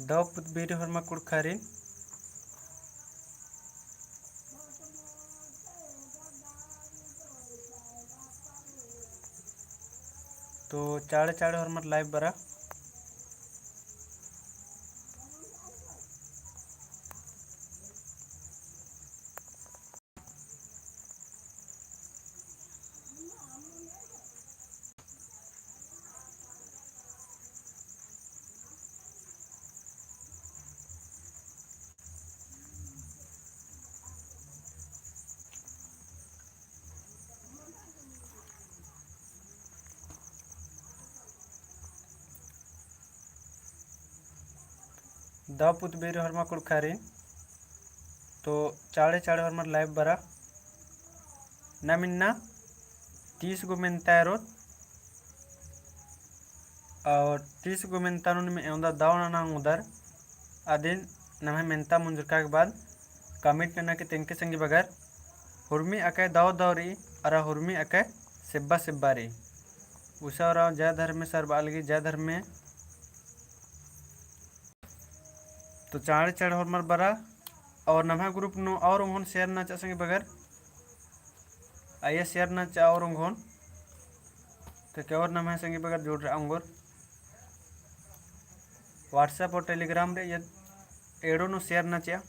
Dauput biri horma kurkarin तो चाड़े चाड़े हरमत live बरा दापुत berry हरमा कुड़खारिन तो चाड़े चाड़े हरमत लाइव बरा ना मिन्ना 30 गो मेंता रोत और 30 गो मेंता में एवं दावना ना उधर आदिन नमे मेंता मुंजका के बाद कमिट करना के तेंके संगी बगर हुर्मी अके दाव दावरी अरा हुर्मी अके सिब्बा सिब्बारी उषा और जय धर्म में सर बालगी जय धर्म में तो चाड़े चाड़े हरमर बरा और नम्हा ग्रुप नो और उन्होंने शेयर ना चा संगे बगर आइए शेयर ना चा और उन्होंने तो क्या और नम्हा संगे बगर जोड़ रहा अंगोर व्हाट्सएप और टेलीग्राम रे ये एडो नो शेयर ना चा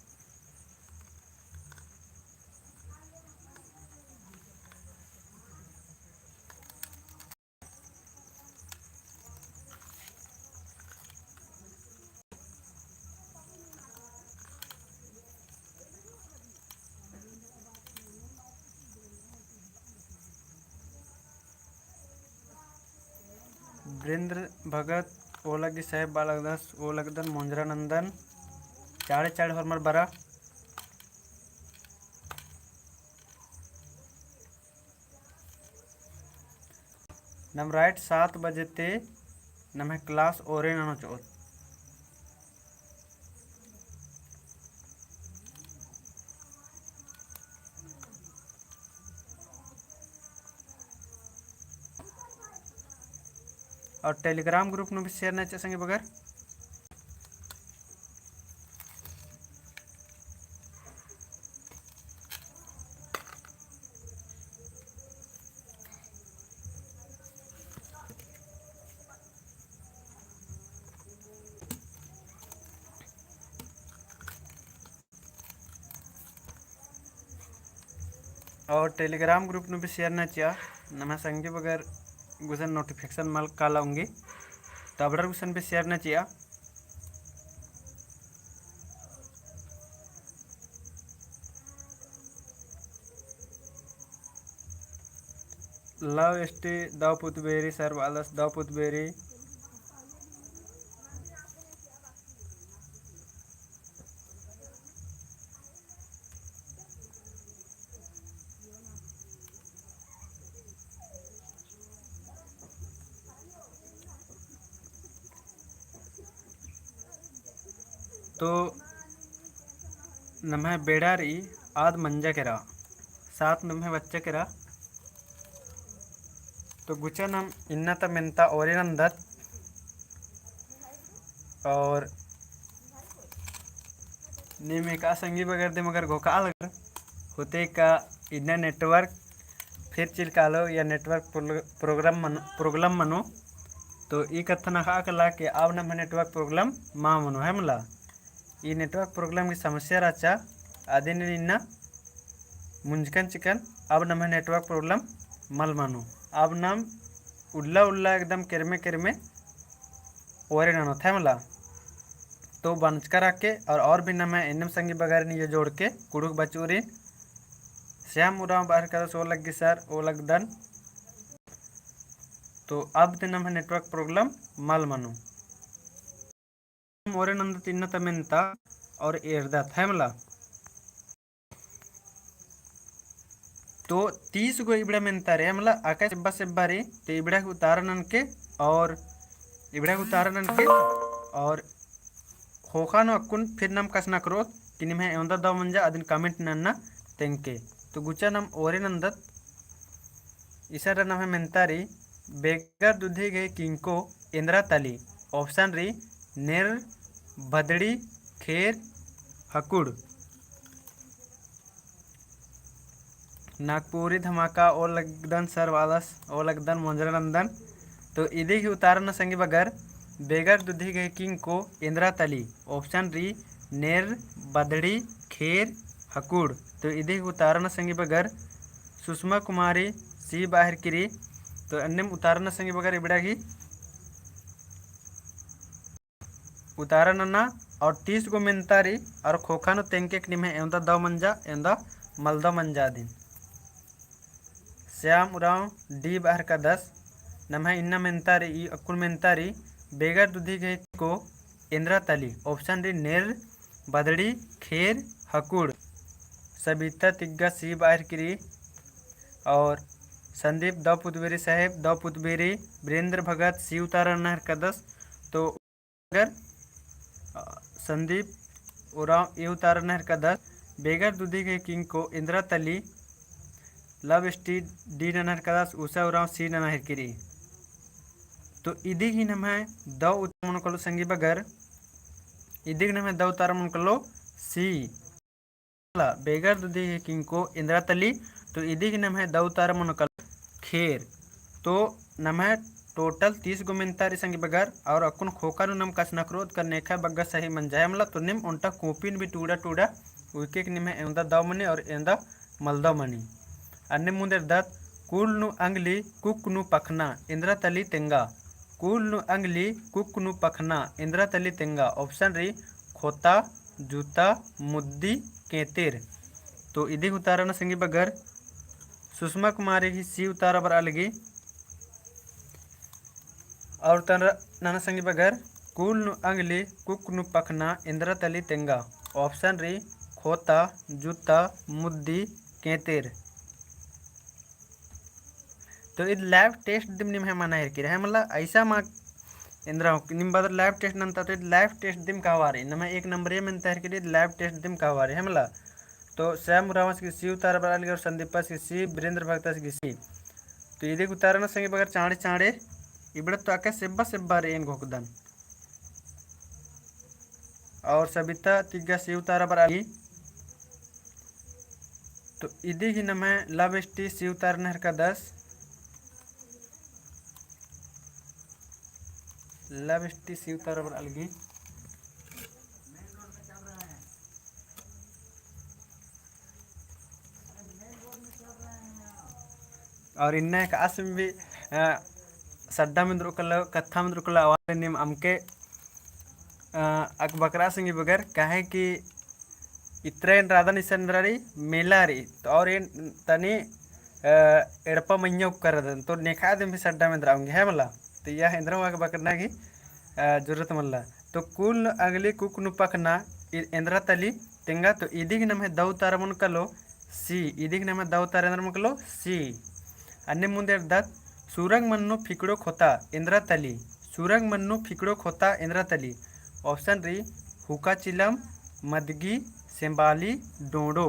वीरेंद्र भगत ओलगी साहेब बालकदास ओलगदन मोंजरा नंदन चाड़े चाड़े हरमर बरा नम राइट 7 बजे ते नम क्लास ओरे नानो चोत और टेलीग्राम ग्रुप नो भी शेयर ना चा संगे बगर और टेलीग्राम ग्रुप नो भी शेयर ना चा नम संगे बगर गुसन नोटिफिकेशन मल कालाऊंगी तबड़र गुसन भी शेयर ना चा लव एसटी दावपुत बेरी सर्व आलस दावपुत बेरी तो नम्हे बेड़ारी आद मंजा केरा 7 नम्हे बच्चे केरा तो गुचा नम इन्ना मेंता ओरिनंदत और नीमे का संगी बगर दे मगर घोका लग होते का इन्ना नेटवर्क फिर चिलकालो या नेटवर्क प्रोग्राम मनो तो ई कथन कला कि अब नम नेटवर्क प्रोग्राम मा मनो है मला ई नेटवर्क प्रोग्राम की समस्या राचा आदिन इन्ना मुंजकन चिकन अब नम नेटवर्क प्रोग्राम मल मानो अब नाम उल्ला उल्ला एकदम किरमे किरमे ओरे नानो था मला तो बंच करा के और भी नम इनम संगी बगैर नहीं जोड़ के कुड़ुक बचूरी श्याम उराम बाहर कर सो लगी सर ओ लगदन तो अब दिन हम नेटवर्क प्रोग्राम मल मनो मोरे नंद तिन्न तमेंता और एरदा थैमला तो 30 गो इबड़ा मेंता रे हमला आकाश सेब्बा सेब्बा रे तो इबड़ा के उतारन के और इबड़ा के उतारन के और होखानो अकुन फिर नम कसना करो तिनि में एंदा दा मंजा अदिन कमेंट नन्ना तेंके तो गुचा नम ओरे नंदत इसारा नम है मेंतारी बेगर दुधी गए किंको इंद्रा तली ऑप्शन री नेर भदड़ी खेर हकुड़। नागपुरी धमाका ओलगदन सरवालस ओलगदन मोंजरनंदन। तो इदी की उतारना संगी बगर बेगर दुधी के किंग को इंदिरा तली। ऑप्शन री नेर बदड़ी खेर हकुड़। तो इदी की उतारना संगी बगर सुषमा कुमारी सी बाहर किरी। तो अन्य उतारना संगी बगर इबड़ा की उतारना और 30 गो मेंतारी और खोखानो तेंके निमे एंदा दव मंजा एंदा मलदा मंजा दिन। श्याम उराव डी बाहर का 10 नम्हा इन्ना मेंतारी ई अकुल मेंतारी बेगर दुधी के को इंदिरा तली। ऑप्शन डी नेर बदड़ी खेर हकुड़। सबिता तिग्गा सी बाहर किरी और संदीप द पुतबेरी साहेब द पुतबेरी वीरेंद्र भगत सी उतारा नहर का 10। तो अगर संदीप उराव ये उतारा नहर का 10 बेगर दूधी के किंग को इंदिरा तली लव स्टीड डी नहर का 10 उषा उराव सी नहर किरी। तो इदी ही नम है द उतार मन कलो संगी बगर इदी नम है द उतार मन कलो सी बेगर दूधी के किंग को इंदिरा तली। तो इदी की नम है द उतार मन कलो खेर। तो नम है टोटल 30 गो मेंतारी संगी बगर और अकुन खोका नम कस नक्रोध कर नेखा बग्गा सही मन जाए मतलब तो निम उनटा कोपिन भी टूड़ा टूड़ा उके निम है एंदा दव मनी और एंदा मलदा मनी। अन्य मुंदर दत कुल नु अंगली कुक नु पखना इंदिरा तली तेंगा। कुल नु अंगली कुक नु पखना इंदिरा तली तेंगा। ऑप्शन री खोता जूता मुद्दी केतिर। तो इदी उतारा न संगी बगर सुषमा कुमारी की सी उतारा बर अलगी और तन नाना संगी बगर कुल नु अंगली कुक नु पखना इंदिरा तली तेंगा। ऑप्शन री खोता जूता मुद्दी केतिर। तो इद लैब टेस्ट दिम निम है मना है कि है मतलब ऐसा मा इंद्रा निम बदर लैब टेस्ट नंतर तो लैब टेस्ट दिम कहवारे नम एक नंबर ये में तहर के लैब टेस्ट दिम कहवारे है मतलब। तो श्याम रावस की सी उतारा बराल और संदीप की सी वीरेंद्र भगत की सी। तो ये उतारना संगे बगर चाड़े चाड़े इबड़ तो आके सेब्बा सेब्बा रेन घोकदन और सबिता तिग्गा सी उतारा बराली। तो इदी ही नम है लव स्टी सी उतार नहर का 10 लव स्टी सी उतारा बरालगी। और इन्ना एक आसम भी सड्डा में द्रुकल कथा में द्रुकल आवाज निम अमके अक बकरा संगी बगर काहे कि इत्रेन राधा निसंद्रारी मेलारी। तो और इन तनी एड़पा मइया कर तो नेखा दिन भी सड्डा में द्राऊंगी है मला। तो यह इंद्रा वाक बकरना की जरूरत मल्ला। तो कुल अगली कुक नु पकना इंद्रा तली तेंगा। तो इदी की नाम है दव तारा मन कलो सी। इदी की नाम है दव तारा मन कलो सी। अन्य मुंदे दत सुरंग मन्नु फिकड़ो खोता इंदिरा तली। सुरंग मन्नु फिकड़ो खोता इंदिरा तली। ऑप्शन री हुका चिलम मदगी सेंबाली डोडो।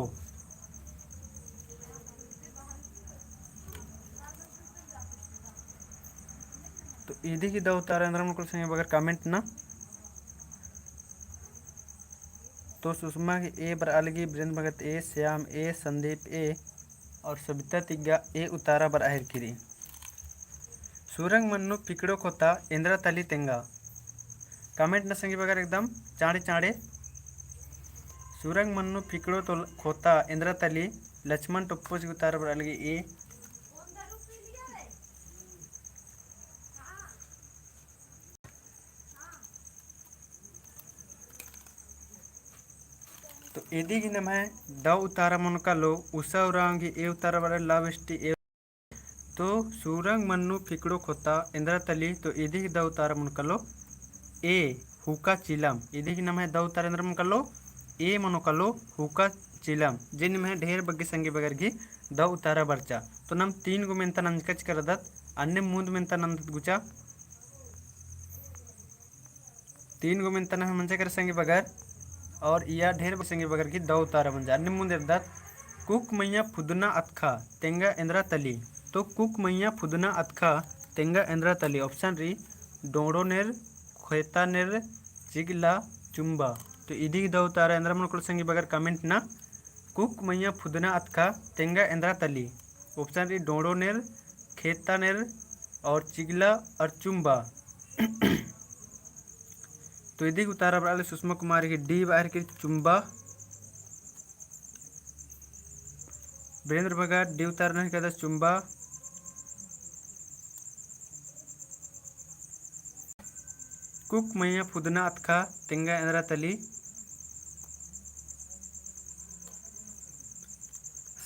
तो इदी की दो उतारा इंद्रा मुकुल संगे बगर कमेंट ना। तो सुषमा की ए बर अलगी वीरेंद्र भगत ए श्याम ए संदीप ए और सबिता तिग्गा ए उतारा बर আহিर किरी। सुरंग मन्नु पिकड़ो खोता इंदिरा तली तेंगा। कमेंट न संगी बगर एकदम चाड़े चाड़े। सुरंग मन्नु पिकड़ो तो खोता इंदिरा तली लक्ष्मण टप्पो से उतारा बर अलगी ए। तो एदी की नाम है द उतारा मन का लो उषा उरांगी ए उतारा बर लव स्टी ए। तो सुरंग मन्नु फिकड़ो खोता इंदिरा तली। तो इधी की द उतारा मन कलो ए हुका चिलम। इधी की नाम है द उतारा इंद्र मन कलो ए मनो कलो हुका चिलम जिन में ढेर बग्गे संगे बगर की द उतारा बर्चा। तो नम 3 गो मेंता नंजकच कर दत अन्य मूंद मेंता नंदत गुचा 3 गो मेंता न मंचे कर संगे बगर और या ढेर संगे बगर की द उतारा बन जा। अन्य मूंद दत कुक मैया फुदना अतखा तेंगा इंदिरा तली। तो कुक मैया फुदना अतखा तेंगा इंदिरा तली। ऑप्शन री डोड़ो नेर खेता नेर चिगला चुंबा तो इदी दौ तारा एंद्र मन संगी बगर कमेंट ना कुक मैया फुदना अतका तेंगा एंद्रा तली ऑप्शन री डोड़ो नेर खेता नेर और चिगला और चुंबा तो इदी उतारा बराले सुषमा कुमारी की डी बाहर की चुंबा वीरेंद्र भगत डी उतारना है कहता चुंबा कुक मैया फुदना अतका तेंगा एंद्रा तली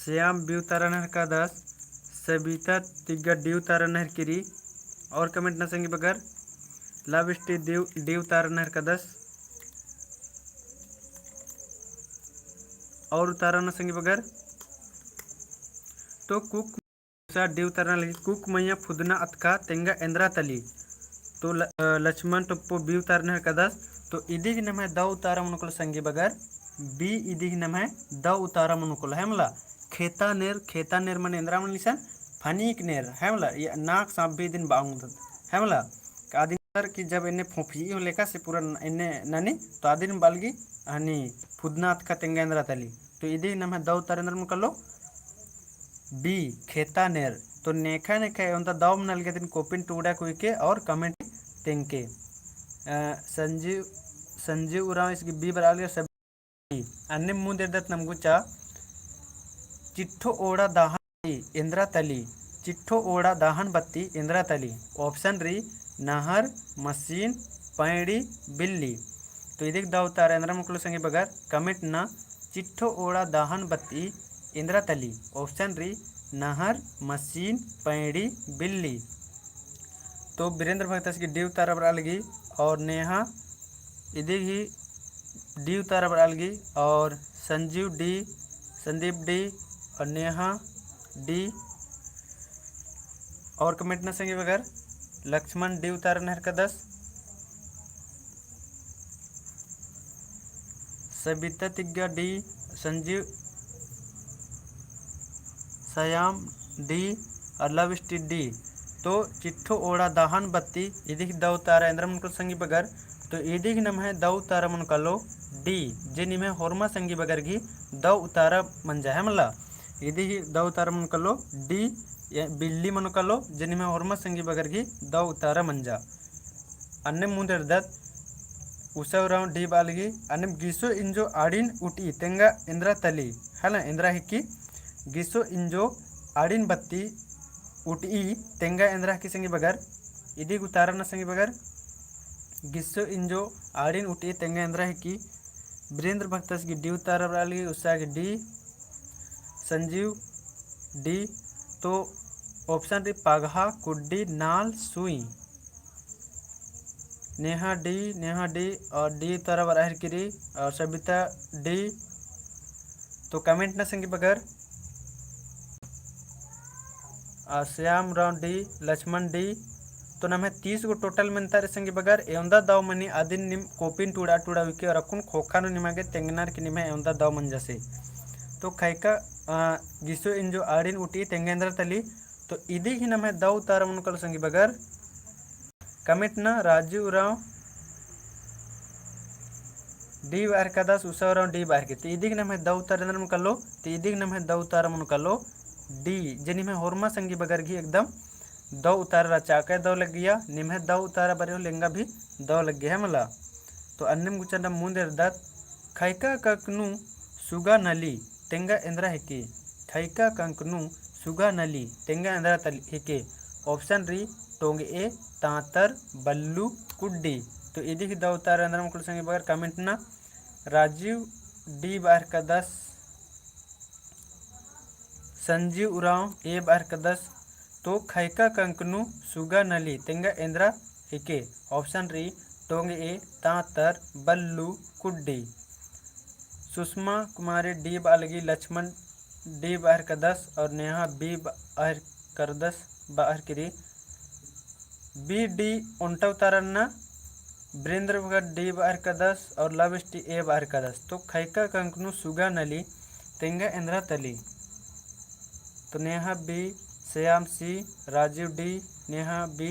श्याम बी उतारना का 10 सबिता तिग्गा डी उतारना किरी और कमेंट ना संगी बगर लव स्टी डी उतारना का 10 और उतारना संगी बगर तो कुक डी उतारना लगी कुक मैया फुदना अतका तेंगा एंद्रा तली तो लक्ष्मण टप्पो बी उतारना का 10 तो इदी की नाम है द उतारा मनुकुल संगी बगर बी इदी की नाम है द उतारा मनुकुल है मला खेता नेर मन एंद्रा मन लिसन फनीक नेर है मला ये नाक सांप भी दिन बांग है मला आदि की जब इन्हें फोफी हो लेका से पूरा इन्हें ननी तो आदिन बालगी हनी फुदनाथ का तेंगेंद्रा तली तो इदी नाम है दौ तरेंद्र मुकल लो बी खेता नेर तो नेखा उनता दाव मनल के दिन कोपिन टूड़ा कुई के और कमेंट तेंके संजीव उराव इसकी बी बरा लिया सब अन्य मुंह देदत नमगुचा चिट्ठो ओड़ा दाहन इंद्रा तली चिट्ठो ओड़ा दाहन बत्ती इंद्रा तली ऑप्शन री नहर मशीन पैड़ी बिल्ली तो इदिक दाव तारा इंद्रा मुकलो संगे बगर कमेंट ना चिट्ठो ओड़ा दाहन बत्ती इंद्रा तली ऑप्शन री नहर मशीन पैड़ी बिल्ली तो वीरेंद्र भगत की डी उतारा बरा लगी और नेहा इदिक ही डी उतारा बरा लगी और संजीव डी संदीप डी और नेहा डी और कमेंट ना संगे बगर लक्ष्मण डी उतारा नहर का 10 सबिता तिग्गा डी संजीव श्याम डी और लव स्टी डी तो चिट्ठो ओड़ा दाहन बत्ती इदिक दौ तारा इंद्र मुनकुल संगी बगर तो इदिक नम है दौ तारा मुनकलो डी जे निमे होरमा संगी बगर की दौ उतारा मंजा है मला इदी दौ उतारा मुनकलो डी बिल्ली मुनकलो जे निमे होरमा संगी बगर की दौ उतारा मंजा अन्य मुंदर दत उसवराव डी बालगी अन्य गिसो इंजो आड़िन उटी तेंगा इंद्रा तली है ना इंद्रा हिक्की गिसो इंजो आड़िन बत्ती उटी तेंगा इंद्रा की संगी बगर इदी उतारा न संगी बगर गिसो इंजो आड़िन उटी तेंगा इंद्रा हिक्की वीरेंद्र भक्तस की डी उतारा बालगी उषा की डी संजीव डी तो ऑप्शन डी पगहा कुड्डी नाल सुई नेहा डी और डी तारा बराहर किरी और सबिता डी तो कमेंट ना संगी बगर श्याम राव डी लक्ष्मण डी तो नाम है 30 गो टोटल में तारे संगी बगर एवंदा दाव मनी आदिन निम कोपिन टूड़ा टूड़ा विके और अकुन खोखा नो निमागे तेंगनार की निमे एवंदा दाव मन जैसे तो खाइका गिसो इंजो आड़िन उटी तेंगेंद्र तली तो इदी ही नाम है दाव तारा मुनकल संगी बगर कमेंट ना राजू राव डी बार का 10 उषा राव डी बार के तो इदी नाम है दाव तारा मुनकल लो तो इदी नाम है दाव तारा मुनकल लो डी जनी में होरमा संगी बगर की एकदम दो उतारा चाका दो लग गया निम्हे दो उतारा बरे लेंगा भी दो लग गया है मला तो अन्नम गुचंडा मुंदेर दत खाइका कंकनु सुगा नली तेंगा इंद्रा हिके खाइका कंकनु सुगा नली तेंगा इंद्रा तली हिके ऑप्शन री टोंगे ए तांतर बल्लू कुड्डी तो इदी की दो उतारा इंद्रा मुकुल संगी बगर कमेंट ना राजीव डी बार का 10 संजीव उराव ए बार का 10 तो खाइका कंकनु सुगा नली तेंगा इंद्रा हिके ऑप्शन री टोंगे ए तांतर बल्लू कुड्डी सुषमा कुमारी डी बालगी लक्ष्मण डी बाहर का 10 और नेहा बी बाहर कर 10 बाहर करी बी डी उल्टा उतारना वीरेंद्र भगत डी बाहर का 10 और लव स्टी ए बाहर का 10 तो खाइका कंकनु सुगा नली तेंगा इंद्रा तली तो Neha B Shyam C Rajiv D Neha B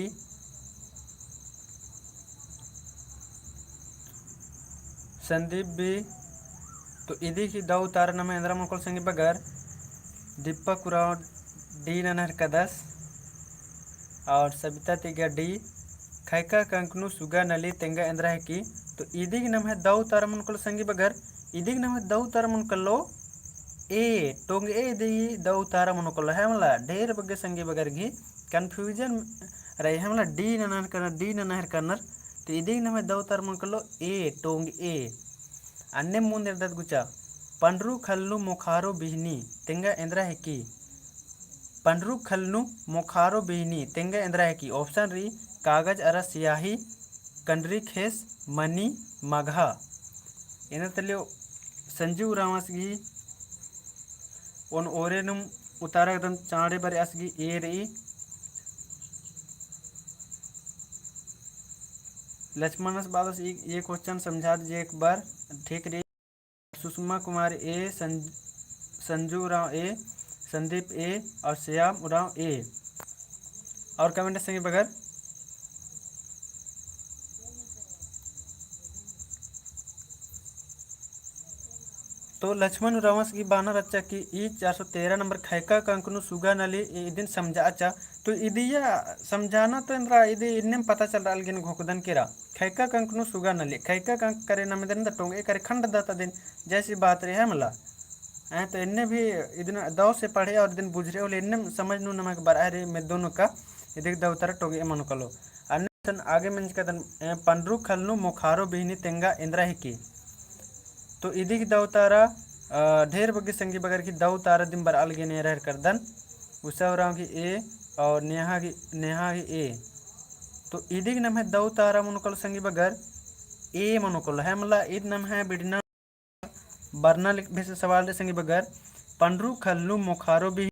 Sandeep B तो इदी की दाऊ तारा नम इंद्रा मुकुल संगी बगर दीपक उराव डी ननहर का 10 और सबिता तिगा डी खैका कंकनु सुगा नली तेंगा इंद्रा है की तो इदी की नम है दाऊ तारा मुकुल संगी बगर इदी की नम है दाऊ तारा मुकुल लो ए टोंग ए दी दाऊ तारा मुकुल है मला ढेर बगे संगी बगर घी कन्फ्यूजन रहे है मला डी ननहर करनर तो इदी की नम है दाऊ तारा मुकुल लो ए टोंग ए अन्य ಮುಂದೆ ಇರ್ದದ್ ಗುಚ್ಚ पंड्रू खल्नु मोखारो बिहनी तेंगा इंद्रा है की पंड्रू खल्नु मोखारो बिहनी तेंगा इंद्रा है की ऑप्शन री कागज अरा सियाही कंडरी खेस मनी मघा इन तलियो संजीव रामसगी उन ओरेनुम उतारा एकदम चाड़े बरे असगी ए रही लक्ष्मणस बाबस ये क्वेश्चन समझा दीजिए एक बार ठीक रही। सुषमा कुमार ए संजू राव ए संदीप ए और श्याम उराव ए और कमेंट संगे बगैर तो लक्ष्मण रावस की बानर अच्छा की ई 413 नंबर खैका कंकनु सुगा नली दिन समझा अच्छा तो इदिया समझाना तो इंद्रा इदी इन्ने पता चल रहा अलगिन घोकदन केरा खैका कंकनु सुगा नली खैका कंक करे नम दिन टोंगे करे खंड दाता दिन जैसी बात रही है मला तो इन्ने भी इधन दव से पढ़े और दिन बुझ रहे इन्ने समझ नू नमक बरारे में दोनों का इधर दवतारा टोगे मन कलो अन्य आगे मंच का पंड्रू खलनु मोखारो बिहनी तेंगा इंद्रा ही की तो इदी की दवतारा ढेर बगे संगी बगर की दवतारा दिन बर अलगे नेहर करदन उसावराव की ए और नेहा की ए तो इदी की नाम है दवतारा मनुकल संगी बगर ए मनुकल है मला ईद नाम है बिडना बरना भी सवाल दे संगी बगर पंड्रू खल्लू मोखारो भी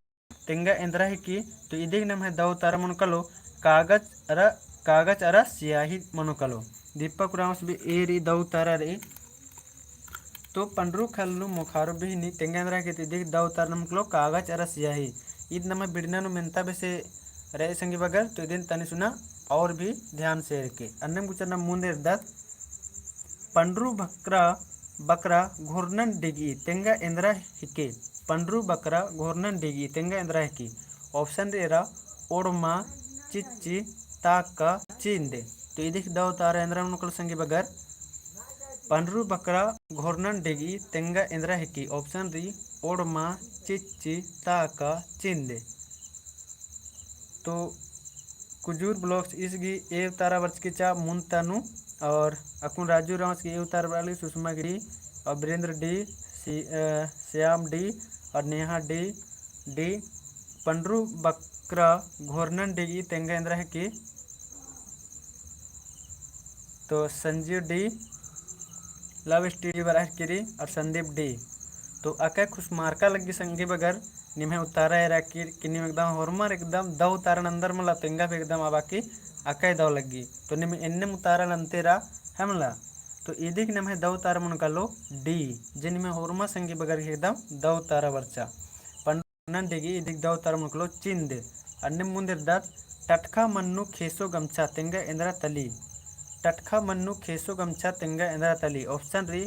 तेंगा इंद्रा ही की तो इदी की नाम है दवतारा मनुकलो कागज अरा सियाही मनुकलो दीपक रामस भी ए री दवतारा रे तो पंड्रू खल्लू मोखारो भी नी तेंगा इंद्रा की इदी दवतारा नमकलो कागज अरा सियाही ईद नाम है बिडना नु मेंता बेसे रे संगी बगर तो इदिन तनी सुना और भी ध्यान से रखे अन्य गुचर मुंदे दत पंड्रू बकरा घोरनन डिगी तेंगा इंद्रा हिके पंड्रू बकरा घोरनन डिगी तेंगा इंद्रा हिकी ऑप्शन रेरा ओडमा चिच्ची ताका चींदे तो इदी दाव तारा इंद्रा मुकल संगी बगर पंड्रू बकरा घोरनन डिगी तेंगा इंद्रा हिकी ऑप्शन री ओडमा चिच्ची ताका चींदे तो कुजूर ब्लॉक्स इसकी ए तारा वर्ष की चा मुंतनु और अकुन राजू रावस की ए तारा वाली सुषमा गिरी और वीरेंद्र डी श्याम डी और नेहा डी पंड्रू बकरा घोरनन डी तेंगा इंद्रा है की तो संजीव डी लव स्टडी बराह गिरी और संदीप डी तो अका खुश मार्का लगी संगी बगर निम्हे उतारा है राकी किन्हीं एकदम हॉर्मर एकदम दव तारण अंदर मला तेंगा पे एकदम आबाकी अकाय दव लगी तो निम्हे इन्ने उतारण अंतेरा है मला तो इदी की निम्हे दव तारा मन का लो डी जिन में हॉर्मा संगी बगर एकदम दव तारा वर्चा पंडन डिगी इदी दव तारा मन का लो चिंदे अन्य मुंदर दात टटका मन्नु खेसो गमछा तेंगा इंद्रा तली टटका मन्नु खेसो गमछा तेंगा इंद्रा तली ऑप्शन री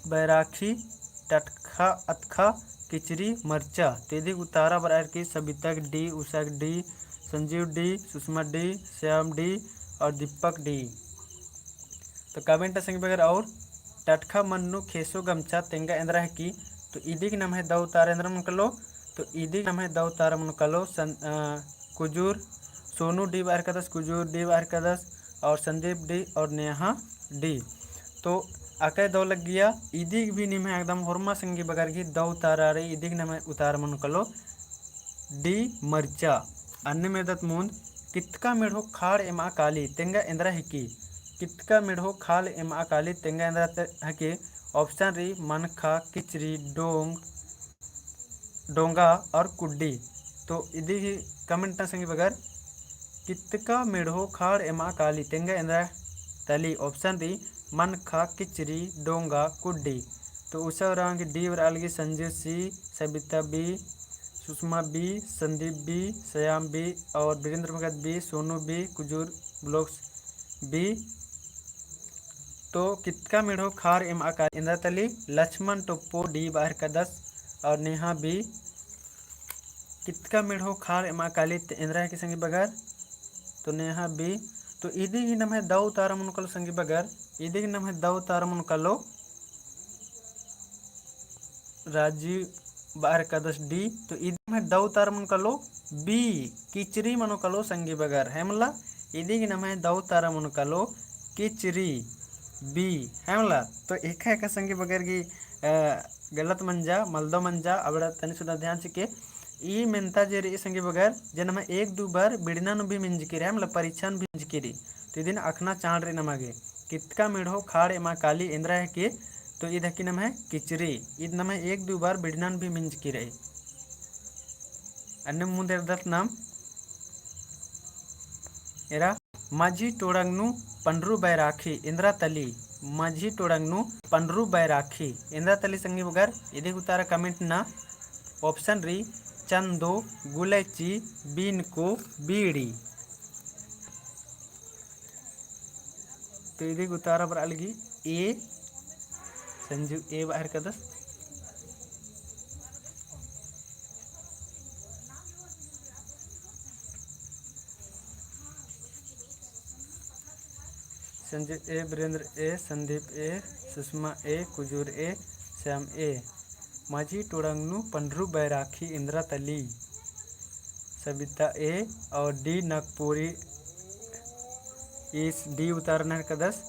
बैराखी टटखा अतखा किचरी मरचा तेदी उतारा बरार की Sabita D Usha D Sanjeev D Sushma D Shyam D और दीपक डी तो कमेंट संग बगैर और टटखा मन्नु खेसो गमछा तेंगा इंद्रा है की तो इदी की नाम है दव तारा इंद्रा मन कलो तो इदी नाम है दव तारा मन कलो कुजूर सोनू डी बार का 10 कुजूर डी बार का 10 और संदीप डी और नेहा डी तो आके दो लग गया इदी भी निम है एकदम हॉर्मा संगी बगर की दो तारा रही इदी नम उतार मन कलो डी मरचा अन्य में दत मुंद कितका मेढ़ो खाड़ एमा काली तेंगा इंद्रा हिकी कितका मेढ़ो खाल एमा काली तेंगा इंद्रा हकी ऑप्शन री मनखा किचरी डोंगा और कुड्डी तो इदी ही कमेंट संगी बगर कितका मेढ़ो खाड़ एमा काली तेंगा इंद्रा तली ऑप्शन री मनखा किचरी डोंगा कुड्डी तो उषा राम की डी और अलगी Sanjay C Sabita B Sushma B Sandeep B Shyam B और Virendra Bhagat B Sonu B Kujur blocks B तो कितका मेढ़ो खार एम आकार इंद्रा तली लक्ष्मण टोप्पो डी बाहर का 10 और नेहा बी कितका मेढ़ो खार एम अकाली इंद्रा की संगी बगर तो नेहा बी तो इदी की नाम है दौ तारा मुनकल संगी बगर इदी की नाम है दौ तारा मुनकलो राजीव बाहर का 10 डी तो इदी में दौ तारा मुनकलो बी किचरी मनुकलो संगी बगर हेमला इदी की नाम है दौ तारा मुनकलो किचरी बी हेमला तो एक संगी बगर की गलत मंजा मलदो मंजा अब तनि सुधा ध्यान से ई मेंता जे री संगी बगर जे नम एक दो बार बिड़ना भी मिंजकिरी है मतलब परीक्षा भी मिंजकिरी तो इदिन अखना चाण रे नमागे कितका मेढ़ो खाड़ एमा काली इंद्रा है के तो ईद की नाम है किचरी ईद नाम है एक दो बार बिड़ना भी मिंजकिरी अन्य मुंदे दत नाम एरा माझी टोड़ंगनु पंड्रू बैराखी इंद्रा तली माझी टोड़ंगनु पंड्रू बैराखी इंद्रा तली संगी बगर इदी उतारा कमेंट ना ऑप्शन री चंदो गुलेची बीनको बीड़ी तो इदी उतारा पर अलगी ए संजू ए बाहर का 10 संजू ए वीरेंद्र ए संदीप ए सुषमा ए कुजूर ए श्याम ए माझी टोड़ंगनु पंड्रू बैराखी इंद्रा तली सविता ए और डी नागपुरी इस डी उतारना का 10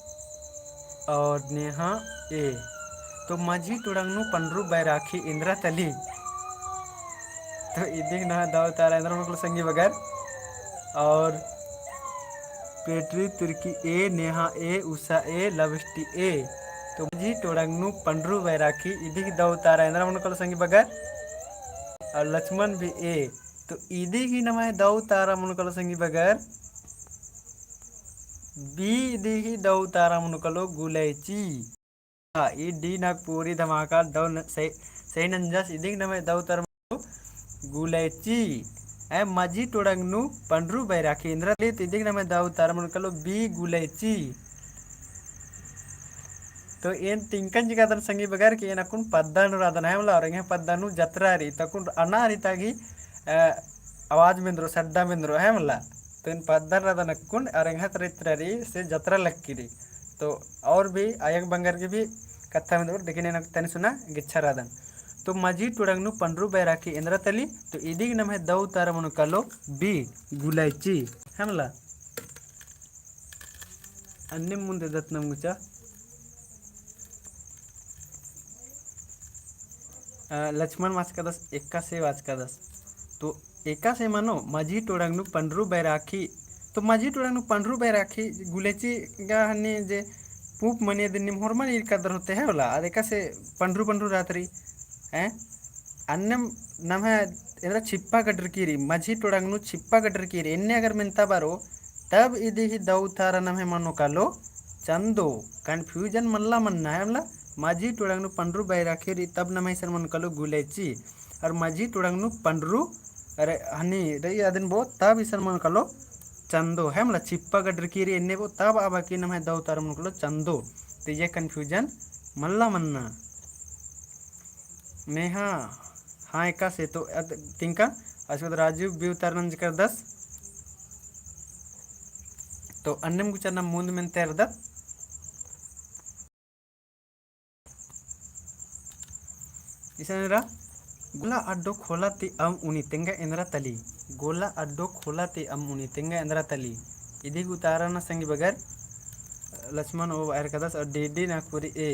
और नेहा ए तो माझी टोड़ंगनु पंड्रू बैराखी इंद्रा तली तो इदिक ना दाव तारा इंद्रा मुकुल संगी बगर और पेट्री तुर्की ए नेहा ए उषा ए लवष्टी ए तो माझी टोड़ंगनु पंड्रू बैराखी इदी की दौ तारा इंद्रा मुकुल संगी बगर और लक्ष्मण भी ए तो इदी की नाम है दौ तारा मुनकलो संगी बगर बी इदी की दौ तारा मुनकलो गुलेची हाँ ई डी नागपुरी धमाका दौ सही नंजस इदी की नाम है दौ तारा मुनकलो गुलेची ए माझी टोड़ंगनु पंड्रू बैराखी इंद्रा तली इदी की नाम है दौ तारा मुनकलो बी गुलेची तो एन टिंकन जिका संगी बगर की एनकुन पद्दानु राधन है मतलब और पद्दानु जत्रा री तकुन अना री तागी आवाज मेंद्रो सड्डा मेंद्रो है मला तो इन पद्दान राधन कुन और री से जत्रा लक्कीरी तो और भी आयक बंगर की भी कथा मेंद्रो लेकिन एन तनि सुना गिच्छा राधन तो माझी टोड़ंगनु पंड्रू बैराखी इंद्रा तली तो इदी की नाम है दौ तारा मुनकलो बी गुलायची है मला अन्य मुंदे दत्नम गुचा लक्ष्मण वाचका 10 एक्का से वाचका 10 तो एका से मानो माझी टोड़ंगनु पंड्रू बैराखी तो माझी टोड़ंगनु पंड्रू बैराखी गुलेची गाहनी जे पूप मने दिन निमहोरमन इर कदर होते हैं बोला और एका से पंड्रू पंड्रू रात्रि हैं अन्य नाम है इधर छिप्पा गटर कीरी माझी टोड़ंगनु छिप्पा गटर कीरी इन्ने अगर मिनता बारो तब इदी ही दौ तारा नाम है मनो कालो चंदो कन्फ्यूजन मल्ला मन्ना है बोला माझी टोड़ंगनु पंड्रू बैराखी तब नाम है सर मन कालो गुलेची और माझी टोड़ंगनु पंड्रू अरे हनी रही अदन बो तब इसन मन कलो चंदो है मतलब चिप्पा गडर की रे इन्ने बो तब अब की नाम है दौ तार मन कलो चंदो तो ये कंफ्यूजन मल्ला मन्ना नेहा हाँ एका से तो तिंका अश्वत राजीव बी उतारन कर 10 तो अन्नम गुचना मुंद में तेर दत इसने गोला अड्डो खोला ती अम उनी तेंगा इंद्रा तली गोला अड्डो खोला ती अम उनी तेंगा इंद्रा तली इदी उतारना संगी बगर लक्ष्मण ओ एर कदस और डी नागपुरी ए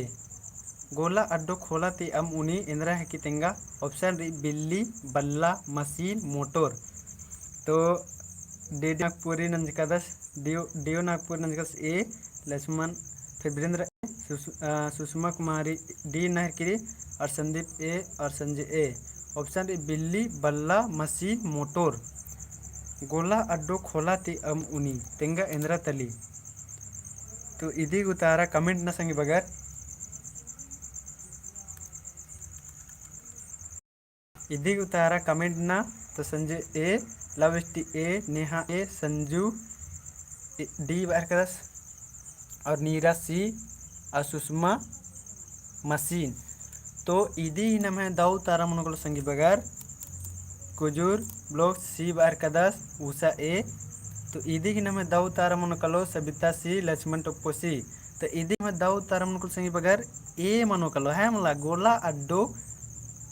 गोला अड्डो खोला ती अम उनी इंद्रा है कि तेंगा ऑप्शन री बिल्ली बल्ला मशीन मोटर तो डी नागपुरी नंजकदस डियो नागपुरी नंजकदस ए लक्ष्मण फिर वीरेंद्र सुषमा कुमारी डी नाहरकिरी और संदीप ए और संजय ए ऑप्शन ए बिल्ली बल्ला मशीन मोटर गोला अड्डो खोला ती अम उनी तेंगा इंद्रा तली तो इदी उतारा कमेंट न संगी बगर इदी उतारा कमेंट ना तो संजय ए लवष्टी ए नेहा ए संजू डी बार करस और नीरा सी और सुषमा मशीन। तो इदी नमे दाऊ तारा मनोकल संगी बगर कुजूर ब्लॉक सी बार कदस ऊषा ए। तो इदी की नमे दाऊ तारा मनोकलो सबिता सी लक्ष्मण टप्पो सी। तो इदी में दाऊ तारा मनोकल संगी बगर ए मनोकलो है मला गोला अड्डो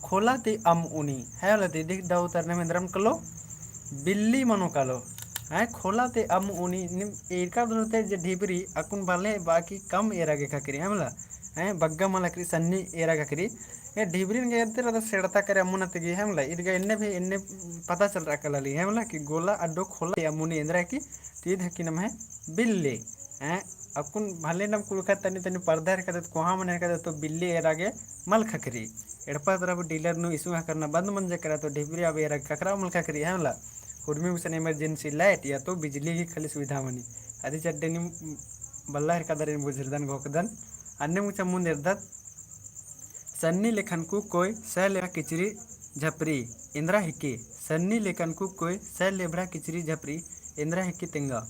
खोला ते अम उनी है वाला ते इदी दाऊ तारने में द्रम कलो बिल्ली मनोकलो है खोला ते अम उनी एरका धरते जे ढिबरी अकुन बाले बाकी कम एरा के खकरी है मला है बग्गा मला करी सन्नी एरा खकरी ये ढिबरीन के इधर तो सेड़ता करे अमुना तेगी है मला इधर इन्ने पता चल रहा कलाली है मला कि गोला अड्डो खोला ते अमुनी इंद्रा की तीद है कि नाम है बिल्ली है अकुन भले नम कुलका तनी तनी पर्दा रखा कोहा मन रखा तो बिल्ली एरा के मल खकरी एड़पा तरफ डीलर नु इसु करना बंद मन जे करा तो ढिबरी अब एरा खकरा मल खकरी है मला उर्मी उसन इमरजेंसी लाइट या तो बिजली की खाली सुविधा मनी अदी चड्डनी बल्ला कदर बुझरदन गोकदन अन्य मुचा मुंद इर्दत सन्नी लेखन को कोई सह लेबड़ा किचरी झपरी इंद्रा हिक्की सन्नी लेखन को कोई सह लेबड़ा किचरी झपरी इंद्रा हिक्की तिंगा।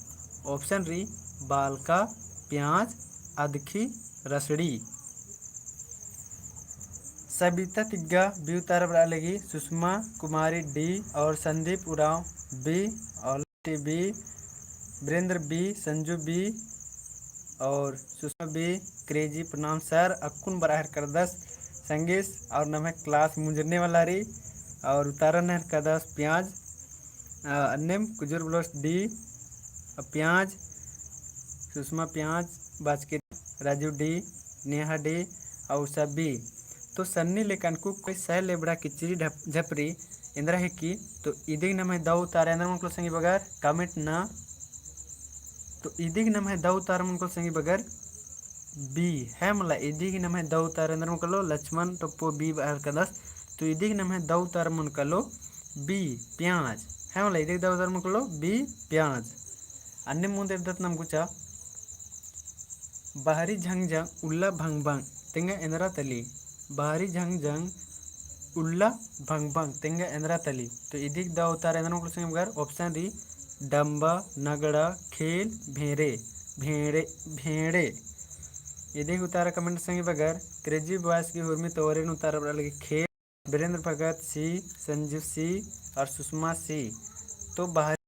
ऑप्शन री बालका प्याज अदखी रसड़ी। सबिता तिग्गा बी उतार बड़ा लगी सुषमा कुमारी डी और संदीप उराव बी और बी वीरेंद्र बी संजू बी और सुषमा बी क्रेजी प्रणाम सर अक्कुन बराहर कर 10 संगीस और नम है क्लास मुंजरने वाला री और उतारन है का 10 प्याज अन्यम कुजूर ब्लोस डी प्याज सुषमा प्याज बाजके राजू डी नेहा डी और सभी। तो सन्नी लेकन को कोई सह लेबड़ा किचरी झपरी इंद्रा है की। तो इदिग नम है दाऊ तारा इंद्र मन को संगी बगर कमेंट ना। तो इदिग नम है दाऊ तारा मन को संगी बगर बी है मला इदिग नम है दाऊ तारा इंद्र मन कलो लक्ष्मण टप्पो बी बाहर कदस। तो इदिग नम है दाऊ तारा मन कलो बी प्याज है मला इदिग दाऊ तारा मन कलो बी प्याज। अन्य मुंदे दत नम गुचा बाहरी झंग झंग उल्ला भंग भंग तेंगा इंद्रा तली बाहरी झंग झंग उल्ला भंग भंग तेंगा इंद्रा तली। तो इदिक दा उतार इंद्रा को संग बगर ऑप्शन री डंबा नगड़ा खेल भेड़े भेड़े भेड़े। इदिक उतारा कमेंट संग बगर क्रेजी बॉयज की हुर्मी तोरेन उतारा बड़ा लगी खेल वीरेंद्र भगत सी संजीव सी और सुषमा सी। तो बाहरी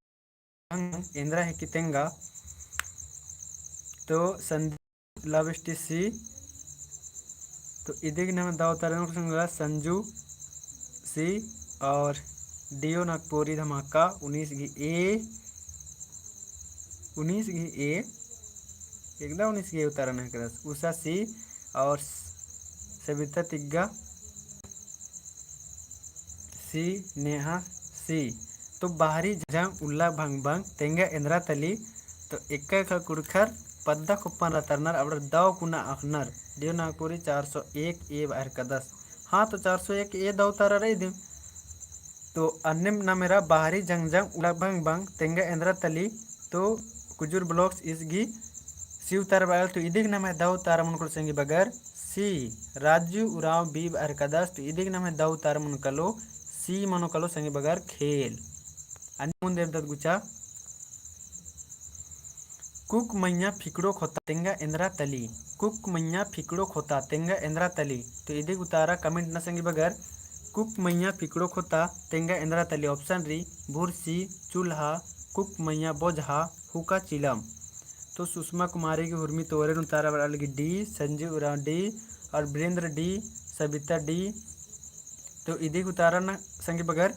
झंग इंद्रा है कि तेंगा। तो संदीप लाविष्टि सी। तो इदिक नाम दाव तारा संजू सी और डियो नागपुरी धमाका 19 घी ए एकदम 19 घी उतारा नहीं कर उषा सी और सविता तिग्गा सी नेहा सी। तो बाहरी झंग उल्ला भंग भंग तेंगा इंद्रा तली। तो एक कुड़खर पद्दा कुप्पन रतरनर अब दाव कुना अखनर डियो नागपुरी 401 ए बाहर का 10। हाँ तो 401 ए दाव तारा रही दी। तो अन्य ना मेरा बाहरी जंग जंग उड़ा भंग भंग तेंगा इंद्रा तली। तो कुजूर ब्लॉक्स इसगी सी उतार बाल। तो इदिक ना मैं दाव तारा मन को संगी बगर सी राजू उराव बी बाहर का 10। तो इदिक ना मैं दाव तारा मन कलो सी मनो कलो संगी बगर खेल। अन्य मुंदे दत गुचा कुक मैया फिकड़ो खोता तेंगा इंद्रा तली कुक मैया फिकड़ो खोता तेंगा इंद्रा तली। तो इदिक उतारा कमेंट न संगी बगर कुक मैया फिकड़ो खोता तेंगा इंद्रा तली। ऑप्शन री भूरसी चूल्हा कुक मैया बोझा हुका चिलम। तो सुषमा कुमारी की हुर्मी तोरेन उतारा बड़ा लगी डी संजीव उराव डी और वीरेंद्र डी सबिता डी। तो इदिक उतारा न संगी बगर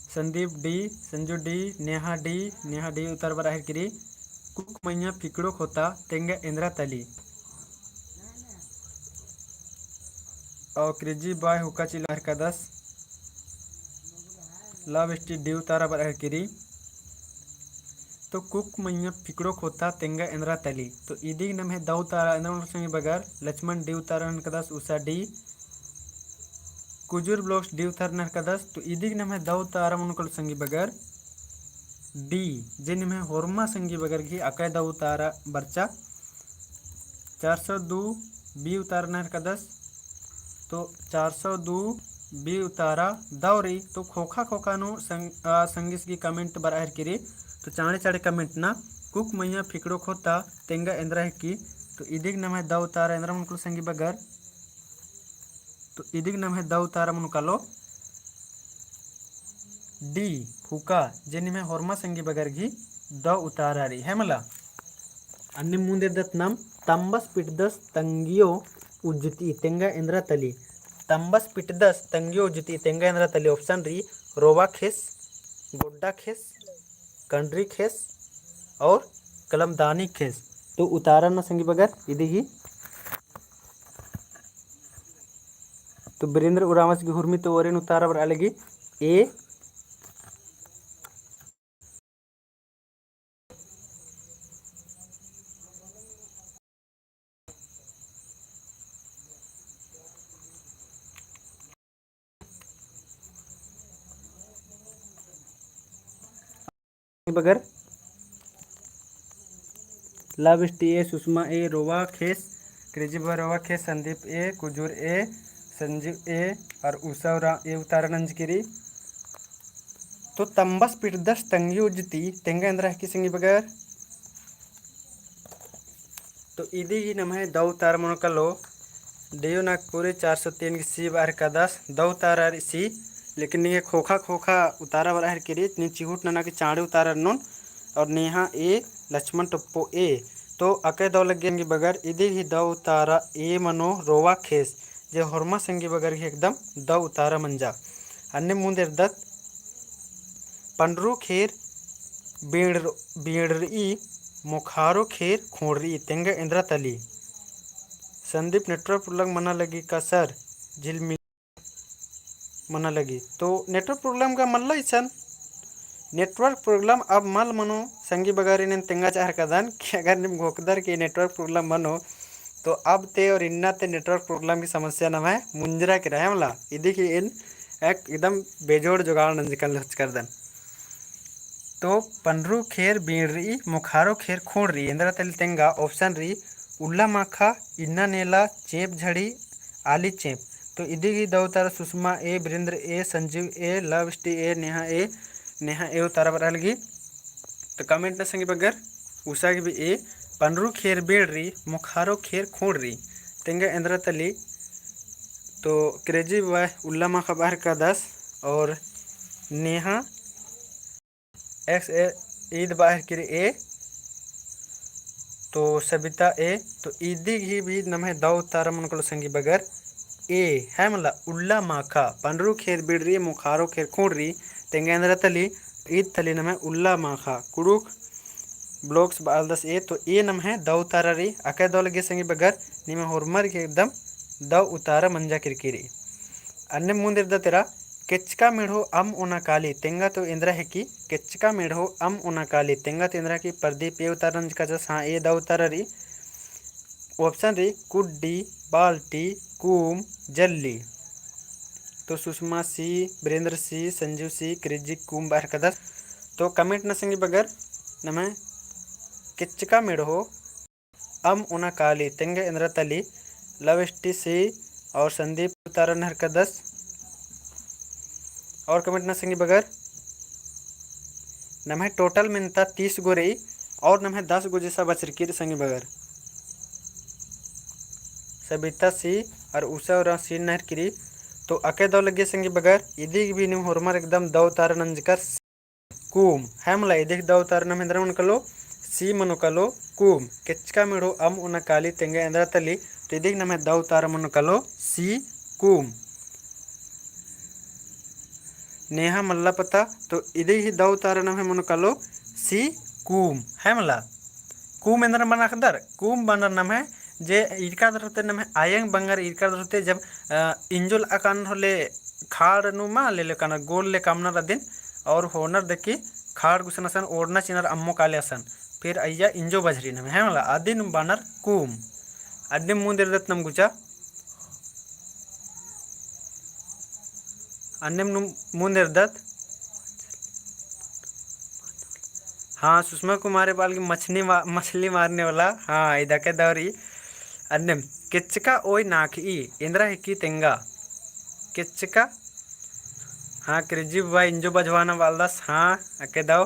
Sandeep D Sanju D Neha D उतार बराहर किरी कुक मैया फिकड़ो खोता तेंगा इंद्रा तली। और क्रेजी बॉय हुका चिल्लार का 10 लव स्टी डी उतारा बराहर किरी। तो कुक मैया फिकड़ो खोता तेंगा इंद्रा तली। तो इदिक नम है दाऊ तारा इंद्रा संगी बगर लक्ष्मण डी उतारा का 10 Usha D Kujur blocks D उतारनर का 10। तो इदिक नम है दाऊ तारा मनकल संगी बगर डी जिन में होरमा संगी बगर की अकय दाऊ तारा बर्चा 402 बी उतारनर का 10। तो 402 बी उतारा दौरी तो खोखा खोखा नो संगिस की कमेंट बराहर किरी तो चाड़े चाड़े कमेंट ना कुक मैया फिकड़ो खोता तेंगा इंद्रा है की तो इदिग नाम है द उतारा इंद्रा मुनकुल संगी बगर तो इदिग नाम है द उतारा मुनकालो डी फूका जेनी में होरमा संगी बगर घी द उतारा री है मला अन्य मुंदे दत नाम तंबस पिटदस तंगियो उज्जती तेंगा इंद्रा तली तंबस पिटदस तंगियो उज्जती तेंगा इंद्रा तली ऑप्शन री रोवा खेस गोड्डा खेस कंड्री खेस और कलमदानी खेस तो उतारा न संगी बगर इदी ही तो बीरेंद्र उरावस की हुर्मी तो ओरेन उतारा बर आलेगी ए बगर लाविष्टी ए सुषमा ए रोवा खेस क्रेजी रोवा खेस संदीप ए कुजूर ए संजीव ए और उषा ए उतारानंज गिरी तो तंबस पिटदस तंगी उज्जती तेंगा अंदर की संगी बगर तो इदी ही नम है दौ तार मनकलो देव नागपुरी 403 की सी बार का 10 दौ तार सी लेकिन ये खोखा खोखा उतारा वाला है किरी नी चिहुट नाना के चाड़े उतारा नोन और नेहा ए लक्ष्मण टप्पो ए तो अके दौ लगेंगे बगर इदी ही दौ उतारा ए मनो रोवा खेस जे हरमा संगी बगर ही एकदम दौ उतारा मंजा अन्य मुंदेर दत्त पंडरू खेर बीड़री मुखारो खेर खोड़ी तेंगा इंद्रा तली संदीप नेटवर्क प्रॉब्लम मना लगी का सर झिलमिल मना लगी तो नेटवर्क प्रॉब्लम का मल्ला इसन नेटवर्क प्रॉब्लम अब मल मनो संगी बगारी ने तेंगा चाहर कदन कि अगर निम घोकदर के नेटवर्क प्रॉब्लम मनो तो अब ते और इन्ना ते नेटवर्क प्रॉब्लम की समस्या न है मुंजरा के रहे मला इदी की इन एकदम बेजोड़ जुगाड़ निकल कर दन तो पंडरू खेर बीड़ी मुखारो खेर खोड़ी इंद्रा तली तेंगा ऑप्शन री उल्ला माखा इन्ना नेला चेप झड़ी आली चेप तो इदी की दो तारा सुषमा ए बीरेंद्र ए संजीव ए लवष्टी ए नेहा ए उतारा बरा लगी तो कमेंट न संगी बगर उषा की भी ए पंडरू खेर बेड़ी मुखारो खेर खोड़ी तेंगा इंद्रा तली तो क्रेजी व उल्ला माखा बाहर का 10 और नेहा एक्स ए ईद बाहर किरी ए तो सबिता ए तो ईदी ही भी नम है दौ तारा मन को संगी बगर ए है मला उल्ला माखा पंडरू खेर बिड़री मुखारो खेर खोड़ी तेंगेंद्र तली ईद तली नम है उल्ला माखा कुड़ुक ब्लॉक्स बालदस ए तो ए नम है दौ तारा री अके दौ लगे संगी बगर निमे होरमर के एकदम दौ उतारा मंजा किरकिरी अन्य मुंदिर द तेरा केचका मेढ़ो अम ओना काली तेंगा तो इंद्रा है कि केचका मेढ़ो अम ओना काली तेंगा तो इंद्रा की प्रदीप ए उतारन का जस हाँ ए द उतारा री ऑप्शन री कुड्डी बाल्टी कूम जल्ली तो सुषमा सी बीरेंद्र सी संजीव सी क्रिजी कूम बाहर का 10 तो कमेंट न संगी बगर नमे केचका मेढ़ो अम ओना काली तेंगा इंद्रा तली लवष्टी सी और संदीप उतारन हर का 10 और कमेंट ना संगी बगर नम है टोटल मिनता 30 गो रही और नम है 10 गो जैसा बच रही संगी बगर सबिता सी और उषा और सी नहर किरी तो अके दो लगे संगी बगर इदी भी निम होरमर एकदम दौ तार नंजकर कूम है मला इदी दौ तार नम इंद्र मन कलो सी मनो कलो कूम केचका मेढ़ो अम उना काली तेंगे इंद्र तली तो इदी नम है दौ तार मन कलो सी कूम नेहा मल्ला पता तो इधे ही दौ तारा नाम है मन कलो सी कूम है मला कूम इंद्र बना खदर कूम बनर नाम है जे इरका दरते नाम है आयंग बंगार इरका दरते जब इंजुल अकान होले खाड़ नुमा ले काना गोल ले कामना रदिन और होनर देखी खाड़ गुसन असन ओढ़ना चिनर अम्मो काले असन फिर अय्या इंजो बजरी नाम है मला आदिन बनर कूम अड्डे मुंदिर रत्नम गुचा अन्यम मुंदिर दत्त हाँ सुषमा कुमार बाल की मछली मारने वाला हाँ इधर के दौरी अन्यम किचका ओय नाकी इंद्रा हिकी तेंगा किचका हाँ क्रिजी बुआ इंजो बजवाना वालदस हाँ अके दाव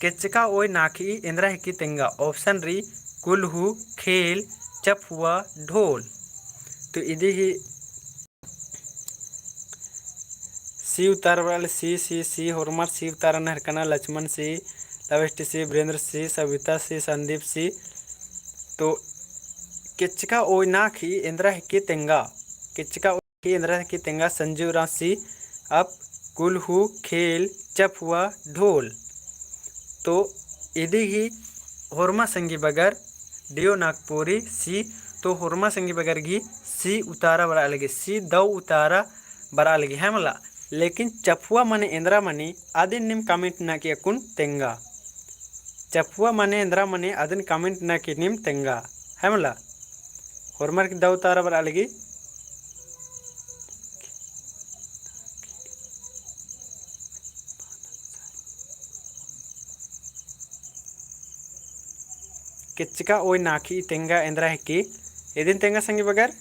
केचका ओय नाखी इंद्रा हिकी तेंगा ऑप्शन री कुल्हू खेल चपुआ ढोल। तो इदी ही सी उतार वाले सी होरमार सी उतारन हरकना लक्ष्मण सी लवेष्टि सी वीरेंद्र सी सविता सी संदीप सी। तो किचका ओय नाखी इंद्रा हिकी तेंगा किचका ओय इंद्रा हिकी तेंगा संजीव राशि अब कुल्हू खेल चपुआ ढोल। तो इदी ही होरमा संगी बगर डियो नागपुरी सी। तो होरमा संगी बगर घी सी उतारा बरा लगे सी दौ उतारा बरा लगे है मला। लेकिन चपुआ मने इंद्रा मने आदिन निम कमेंट ना कि अकुन तेंगा चपुआ मने इंद्रा मने आदिन कमेंट ना कि निम तेंगा है मला। होरमार की दौ उतारा बरा लगे किचका ओय नाखी तेंगा इंद्रा है कि एदिन तेंगा संगी बगर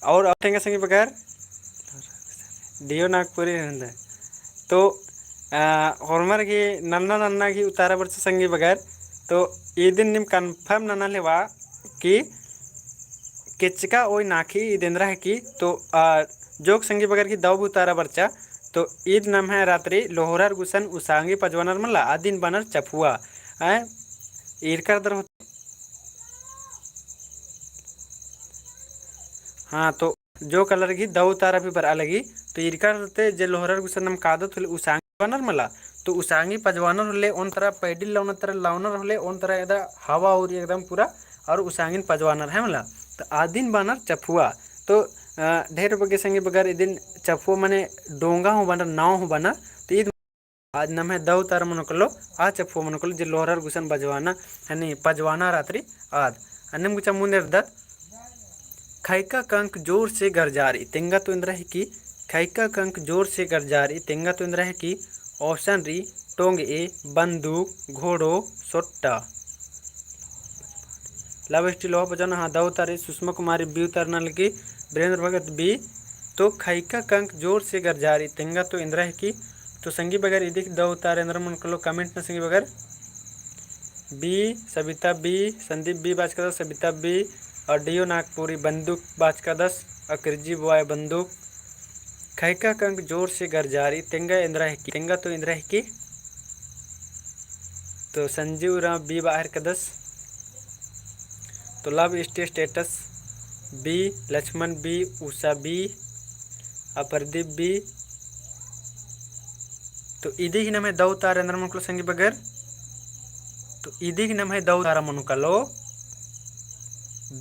और तेंगा संगी बगर डियो नागपुरी रहंदा। तो होरमार की नन्ना नन्ना की उतारा बरस संगी बगर। तो ये दिन निम कन्फर्म नन्ना लेवा कि किचका ओय नाखी इदेंद्रा है कि। तो जोक संगी बगर की दव उतारा बरचा। तो ईद नम है रात्रि लोहरार गुसन उसांगी पजवानर मला आदिन बनर चपुआ ईरकर दर होता। हाँ तो जो कलर की दौ उतारा भी बरा लगी। तो इरकर जे लोहरार गुसन नम कादत होले उसांगी बनर मला। तो उसांगी पजवानर होले ओन तरह पैडिल लाउन तरह लाउनर होले ओन तरह एदा हवा और एकदम पूरा और उसांगिन पजवानर है मला। तो आदिन बनर चपुआ। तो ढेर बगे संगे बगर इदिन चपुआ मने डोंगा हो बनर नाव हो बनर। तो ईद आज नम है दौ तार मनकलो आ चपुआ मनकलो जे लोहरार गुसन बजवाना हनी पजवाना रात्रि आद अन्नम गुचा मुंदेर दत खैका कंक जोर से गरजारी तेंगा तो इंद्रा है कि खैका कंक जोर से गरजारी तेंगा तो इंद्रा है कि ऑप्शन री टोंग ए बंदूक घोड़ो सोट्टा। लावेस्टी लोहा बजाना हाँ दौ तारे सुषमा कुमारी बी उतारना लगी वीरेंद्र भगत बी। तो खैका कंक जोर से गरजारी तेंगा तो इंद्रा है कि। तो संगी बगर इदी दौ उतारे इंद्र मन कलो कमेंट न संगी बगर बी सविता बी संदीप बी बाज का सविता बी और डियो नागपुरी बंदूक बाज का 10 अकृजी बॉय बंदूक। खैका कंक जोर से गरजारी तेंगा इंद्रा है कि तेंगा तो इंद्रा है कि। तो संजीव राम बी बाहर का 10। तो लव स्टेटस बी लक्ष्मण बी उषा बी अप्रदीप बी। तो इदी ही नम है दौ तारा इंद्र मन संगी बगर। तो इदी ही नम है दौ तारा मनुकलो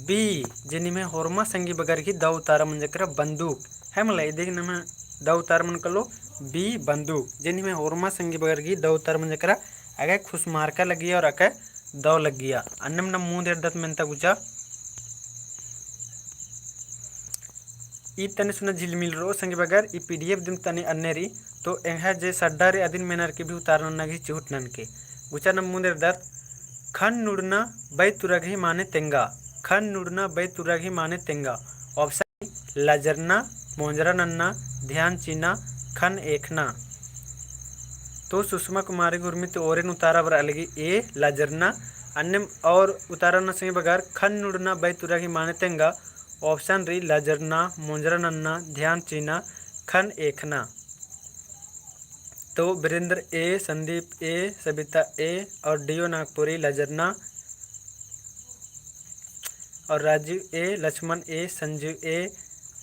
बी जेनी में होरमा संगी बगर की दौ तारा मन जकर बंदूक है मला। इदी ही नम है दौ तारा मनुकलो बी बंदूक जेनी में होरमा संगी बगर की दौ तारा मन जकर आगे खुश मारका लगी और आगे दौ लग गया अन्नम नम मुंह देर दत मेंता गुचा ई तने सुना झिलमिल रो संगे बगर ई पीडीएफ दिन तने अन्नेरी। तो एहा जे सड्डा रे अदिन मेनर के भी उतारना नगी चिहुट नन के गुचा नम मुंदेर दत खन नुड़ना बै तुरगही माने तेंगा खन नुड़ना बै तुरगही माने तेंगा। ऑप्शन लजरना मोंजरा नन्ना ध्यान चीना खन एकना। तो सुषमा कुमारी गुरमित ओरेन उतारा बरा लगी ए लजरना अन्य और उतारा न संगे बगर खन नुड़ना बै तुरगही माने तेंगा। ऑप्शन री लजरना मोंजरा नन्ना ध्यान चीना खन एकना। तो वीरेंद्र ए संदीप ए सविता ए और डियो नागपुरी लजरना और राजीव ए लक्ष्मण ए संजीव ए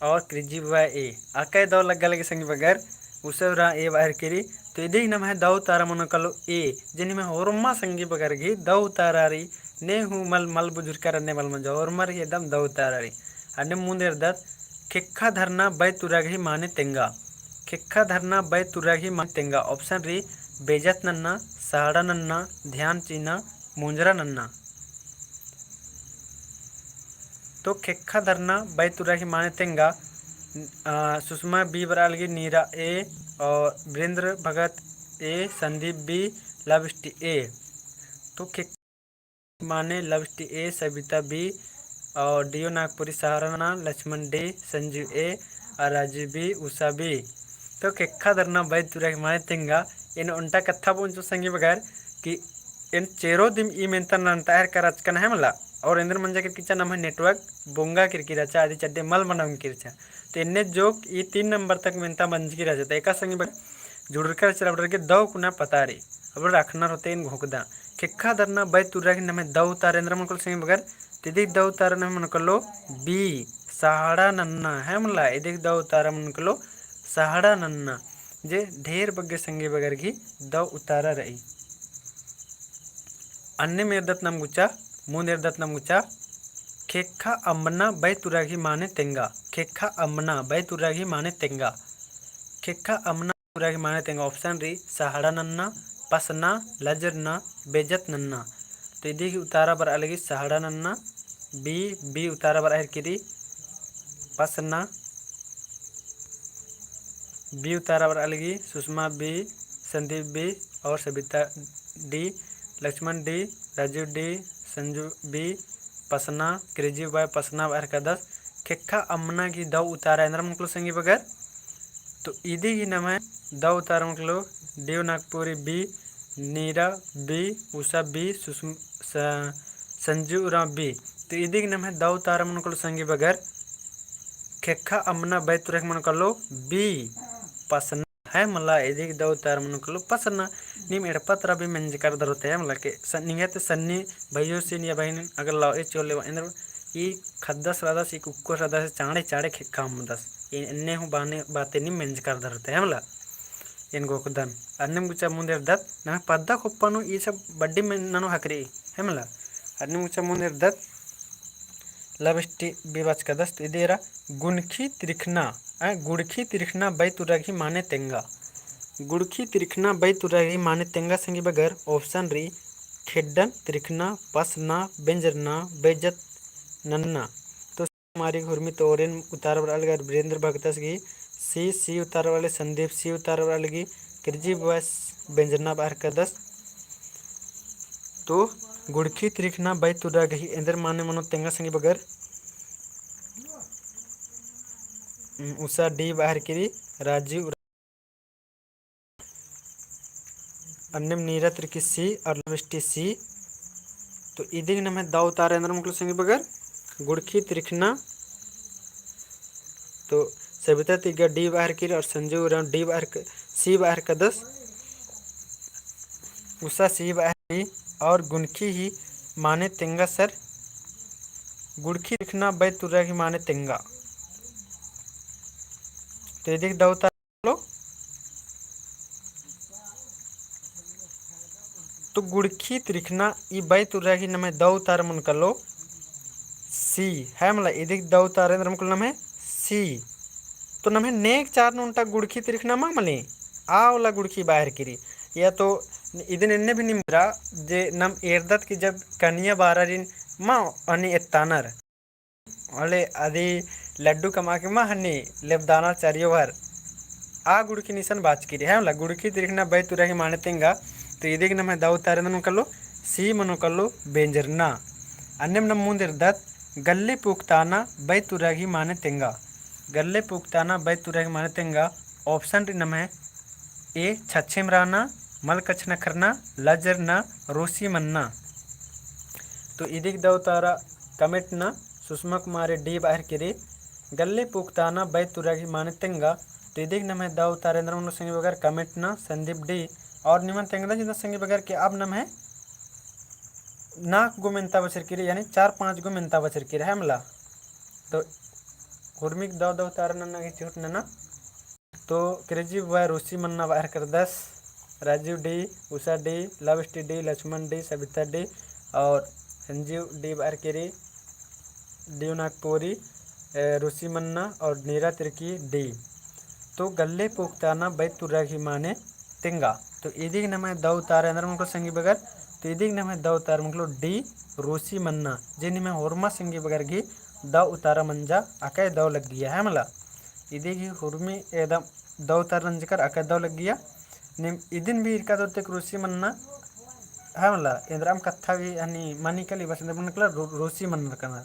और क्रिजी व ए आके दौ लगा लगे संगी बगर उसरा ए बाहर करी। तो इदी नम है दौ तारा मन कलो ए जिनी में होरमा संगी बगर गी दौ तारारी ने हूँ मल मल बुजुर्ग करने मल मंजो होरमर एकदम दौ तारारी अन्य मुंदेर दत खिक्खा धरना बै तुरगही माने तेंगा खिक्खा धरना बै तुरगही माने तेंगा। ऑप्शन री बेजत नन्ना साड़ा नन्ना ध्यान चीना मुंजरा नन्ना। तो खिक्खा धरना बै तुरगही माने तेंगा सुषमा बी बरा लगी नीरा ए और वीरेंद्र भगत ए, संदीप बी, लविष्ट ए। तो के माने लविष्ट ए, सविता बी और डीओ नागपुरी सहाराना, लक्ष्मण डी, संजीव ए और राजीव बी, उषा बी। तो केखा धरना बैद तुरा माने तेंगा इन उल्टा कथा बोंचो संगी बगैर कि इन चेरो दिम ई मेंता नंतायर का रचकन है मला और इंद्र मंजा के किचा नाम है नेटवर्क बोंगा किरकिराचा आदि चड्डे मल मनम किरचा। तो इन्ने जोक ये 3 नंबर तक मेंता बंज की रहता है। एका संगी बगैर जुड़कर चरबड़ के दो कुना पता रे अब रखना होते इन घोकदा केखा धरना बैद तुरा के नाम है दौ तारेंद्र मनकुल संगी बगैर तिदिक दौ तारा नाम मनकलो बी सहाड़ा नन्ना है मला इदिक दौ तारा मनकलो सहाड़ा नन्ना जे ढेर बग्गे संगे बगैर की दौ उतारा रही। अन्य मेरदत नाम गुचा मुँह निर्दत नाम गुचा खेखा अम्बना बै तुरागी माने तेंगा। खेखा अम्बना बै तुरागी माने तेंगा। खेखा अम्बना तुरागी माने तेंगा ऑप्शन री सहाड़ा नन्ना, पसना, लजरना, बेजत नन्ना। तो यदि उतारा बर अलगी सहाड़ा नन्ना, बी उतारा बर आहर किरी पसना, बी उतारा बर अलगी सुषमा बी, संदीप बी और Savita D, Lakshman D, Raju D, Sanju B, पसना, क्रेजी बाय पसना बाहर का 10 खेखा अम्मना की दौ उतारा इंद्र मुकलो संगी बगैर। तो इदी की नाम है दौ उतारा मुकलो देव नागपुरी बी, नीरा B, Usha B, Sanju Ram B. तो इदी की नाम है दौ उतारा मुकलो संगी बगैर खेखा अम्मना बै तुरक मन कलो बी पसना है मला इदी दौ उतारा मन कलो पसना नीम एड़पत्र भी मंज कर दरते है मला के निगत सन्नी भयो से या बहन अगर लाओ ए चोले इंद्र ई खद्दस रादस ई कुक्को रादस चाड़े चाड़े खेखा हमदस इन्ने हूँ बाने बातें नहीं मंज कर दरते है मला इन गोकदन अन्नम गुचा मुंदेर दत ना पद्दा कोप्पानु ये सब बड्डी में ननो हकरी है मला अन्नम गुचा मुंदेर दत लबस्टी बेबाच का दस्त इदेरा गुणखी त्रिखना गुड़खी त्रिखना बै तुरागी माने तेंगा। गुड़खी त्रिखना बै तुरागी माने तेंगा संगी बगैर ऑप्शन री खेडन त्रिखना, पसना, बेंजरना, बेजत नन्ना। तो हमारी घुरमी तो ओरेन उतार वाले वीरेंद्र भगतस की सी उतार वाले संदीप सी उतार वाले की किरजी बस बेंजरना बाहर का 10। तो गुड़खी त्रिखना बै तुरागी इंद्र माने मनो तेंगा संगी बगैर उषा डी बाहर की राजीव अन्यम नीरा त्रिकी सी और लविष्टी सी। तो इदी नाम है दाऊ तारेंद्र मुकल संगी बगैर गुड़खी त्रिखना। तो सविता तिगा डी बाहर की और संजू राम डी बाहर सी बाहर का 10 उषा सी बाहर की और गुणखी ही माने तेंगा सर गुड़खी त्रिखना बै तुरा की माने तेंगा। तो यदि दाऊ तार तो गुड़खी त्रिखना ई बै तुरा की नाम है दौ तार मन कलो सी है मला इदिक दौ तारेंद्र मुकल नाम है सी। तो नाम है नेक चार नोंटा गुड़खी त्रिखना मा मले आवला गुड़खी बाहर किरी या तो इदिन इन्ने भी निमरा जे नम एरदत की जब कनिया बारारिन मा अनि एतानर अले आदि लड्डू कमा के मा हनी लेबदाना चारियो भर आ गुड़खी निशन बाच की है मला गुड़खी त्रिखना बै तुरा की माने तेंगा। तो इदी नाम है दाऊ तारेंद्र मन कलो सी मनो कलो बेंजरना। अन्यम नम मुंदिर दत गल्ले पुख्ताना बै तुरागी माने तेंगा। गल्ले पुख्ताना बै तुरागी माने तेंगा ऑप्शन नम है ए छच्छेम राना, मल कछ न करना, लजरना, रोसी मन्ना। तो इदिक दौ तारा कमेंट ना सुषमा कुमारी डी बाहर किरी गल्ले पुख्ताना बै तुरागी माने तेंगा। तो इदिक नम है दाऊ तारेंद्र मन संगी बगैर कमेंट ना संदीप डी और निमन तेंगदा जितना संगी बगैर के अब नम है नाक गो मिनता बचर की यानी 4-5 गो मिनता बचर की है मला। तो हुर्मिक दौ तारा नन्ना की चोट नन्ना। तो क्रेजी बॉय रोसी मन्ना बाहर कर 10 राजीव डी, उषा डी, लविष्टी डी, लक्ष्मण डी, सविता डी और संजीव डी बाहर करी डी नागपुरी रोसी मन्ना और नीरा तिरकी डी। तो गल्ले पुख्ताना बै तुरागी माने तेंगा। तो इदी नाम है दौ तारा अंदर मुको संगी बगैर। तो इदी नाम है दौ तारा मुकलो डी रोसी मन्ना जिन्हें में होरमा संगी बगैर की दौ उतारा मंजा आके दौ लग गया है मला। इदी की हुर्मी एकदम दौ तार रंजकर अकदव लग गया निम इदिन भी इरका दोते कृषि मन्ना है मला इंद्राम कथा भी अनि मनी कली बस इंद्र मनकला रोसी मन रखना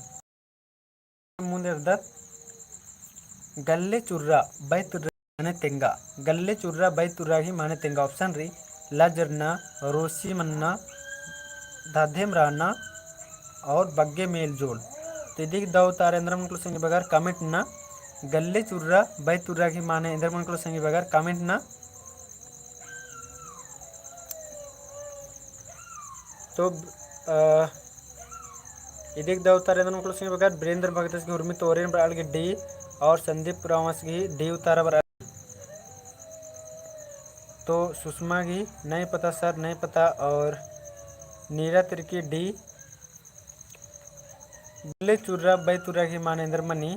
ಮುಂದೆ गल्ले चुर्रा बै तुर्रा माने तेंगा गल्ले चुर्रा बै तुर्रा ही माने तेंगा ऑप्शन री लाजरना रोसी मन्ना दाधेम राना और बग्गे मेल जोल तिदिक दाव तारेंद्र मन संग बगार कमेंट ना गल्ले चुर्रा बै तुर्रा की माने इंद्र मन संग बगार कमेंट ना तो इदिक दाव तारेंद्र मन संग बगार ब्रेंद्र भगत की उर्मी तोरेन बराल की डी और संदीप रावस की डी उतारा बराल तो सुषमा की नहीं पता सर नहीं पता और नीरा तिरकी डी गल्ले चुर्रा बै तुर्रा की माने इंद्र मनी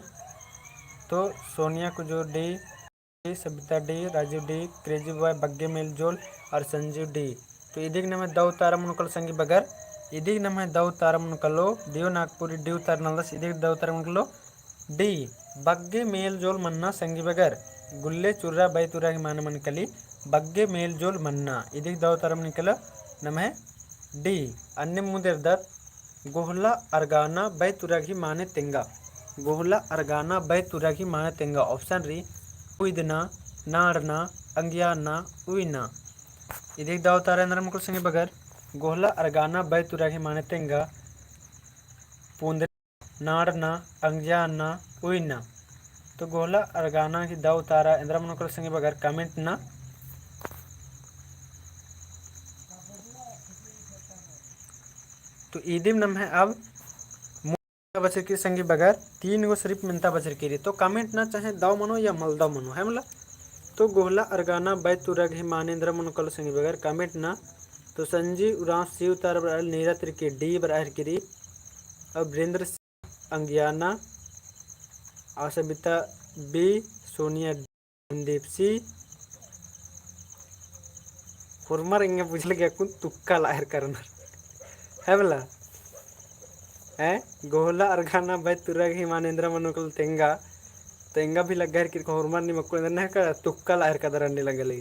तो सोनिया कुजूर डी सबिता डी राजू डी क्रेजी बॉय बग्गे मेलजोल और संजीव डी तो इदिक नमे दव तारा मुनकल संगी बगर इदिक नमे दव तारा मुनकलो दिव नागपुरी डी उतार नलस इदिक दव तारा मुनकलो डी बग्गे मेलजोल मन्ना संगी बगर गुल्ले चुर्रा बै तुर्रा की माने मनकली बग्गे मेलजोल मन्ना इदिक दव तारा मुनकल नमे डी अन्य मुदेरदत गोहला अरगाना बै तुर्रा की माने तेंगा गोहला अरगाना बै तुर्रा की माने तेंगा ऑप्शन री उइदना नाड़ना अंगियाना उइना इदिक दाव तारेंद्र मुकुल संगे बगर गोहला अरगाना बै तुर्रा की माने तेंगा पूंद नाड़ना अंगियाना उइना तो गोहला अरगाना की दाव तारा इंद्र मुकुल संगे बगर कमेंट ना तो ईदिम नम है अब बचर की संगी बगर 3 गो सिर्फ मिनता बचर की तो कमेंट ना चाहे दाव मनो या मलदाव मनो है मतलब तो गोहला अरगाना बै तुर्रा की मानेंद्र मुनकल संगी बगर कमेंट ना तो संजीव उराव शिव तार बराल नीरा तिरकी डी बराहर किरी और वीरेंद्र अंगियाना आसबिता बी सोनिया संदीप सी फुरमर इंगे बुझल गया कुन तुक्का लायर करना है बोला है गोहला अरगाना बै तुर्रा की मानेंद्र मुनकल तेंगा तेंगा भी लग गया कि फुरमर नि मक्को नहीं का तुक्का लायर का दरने लगले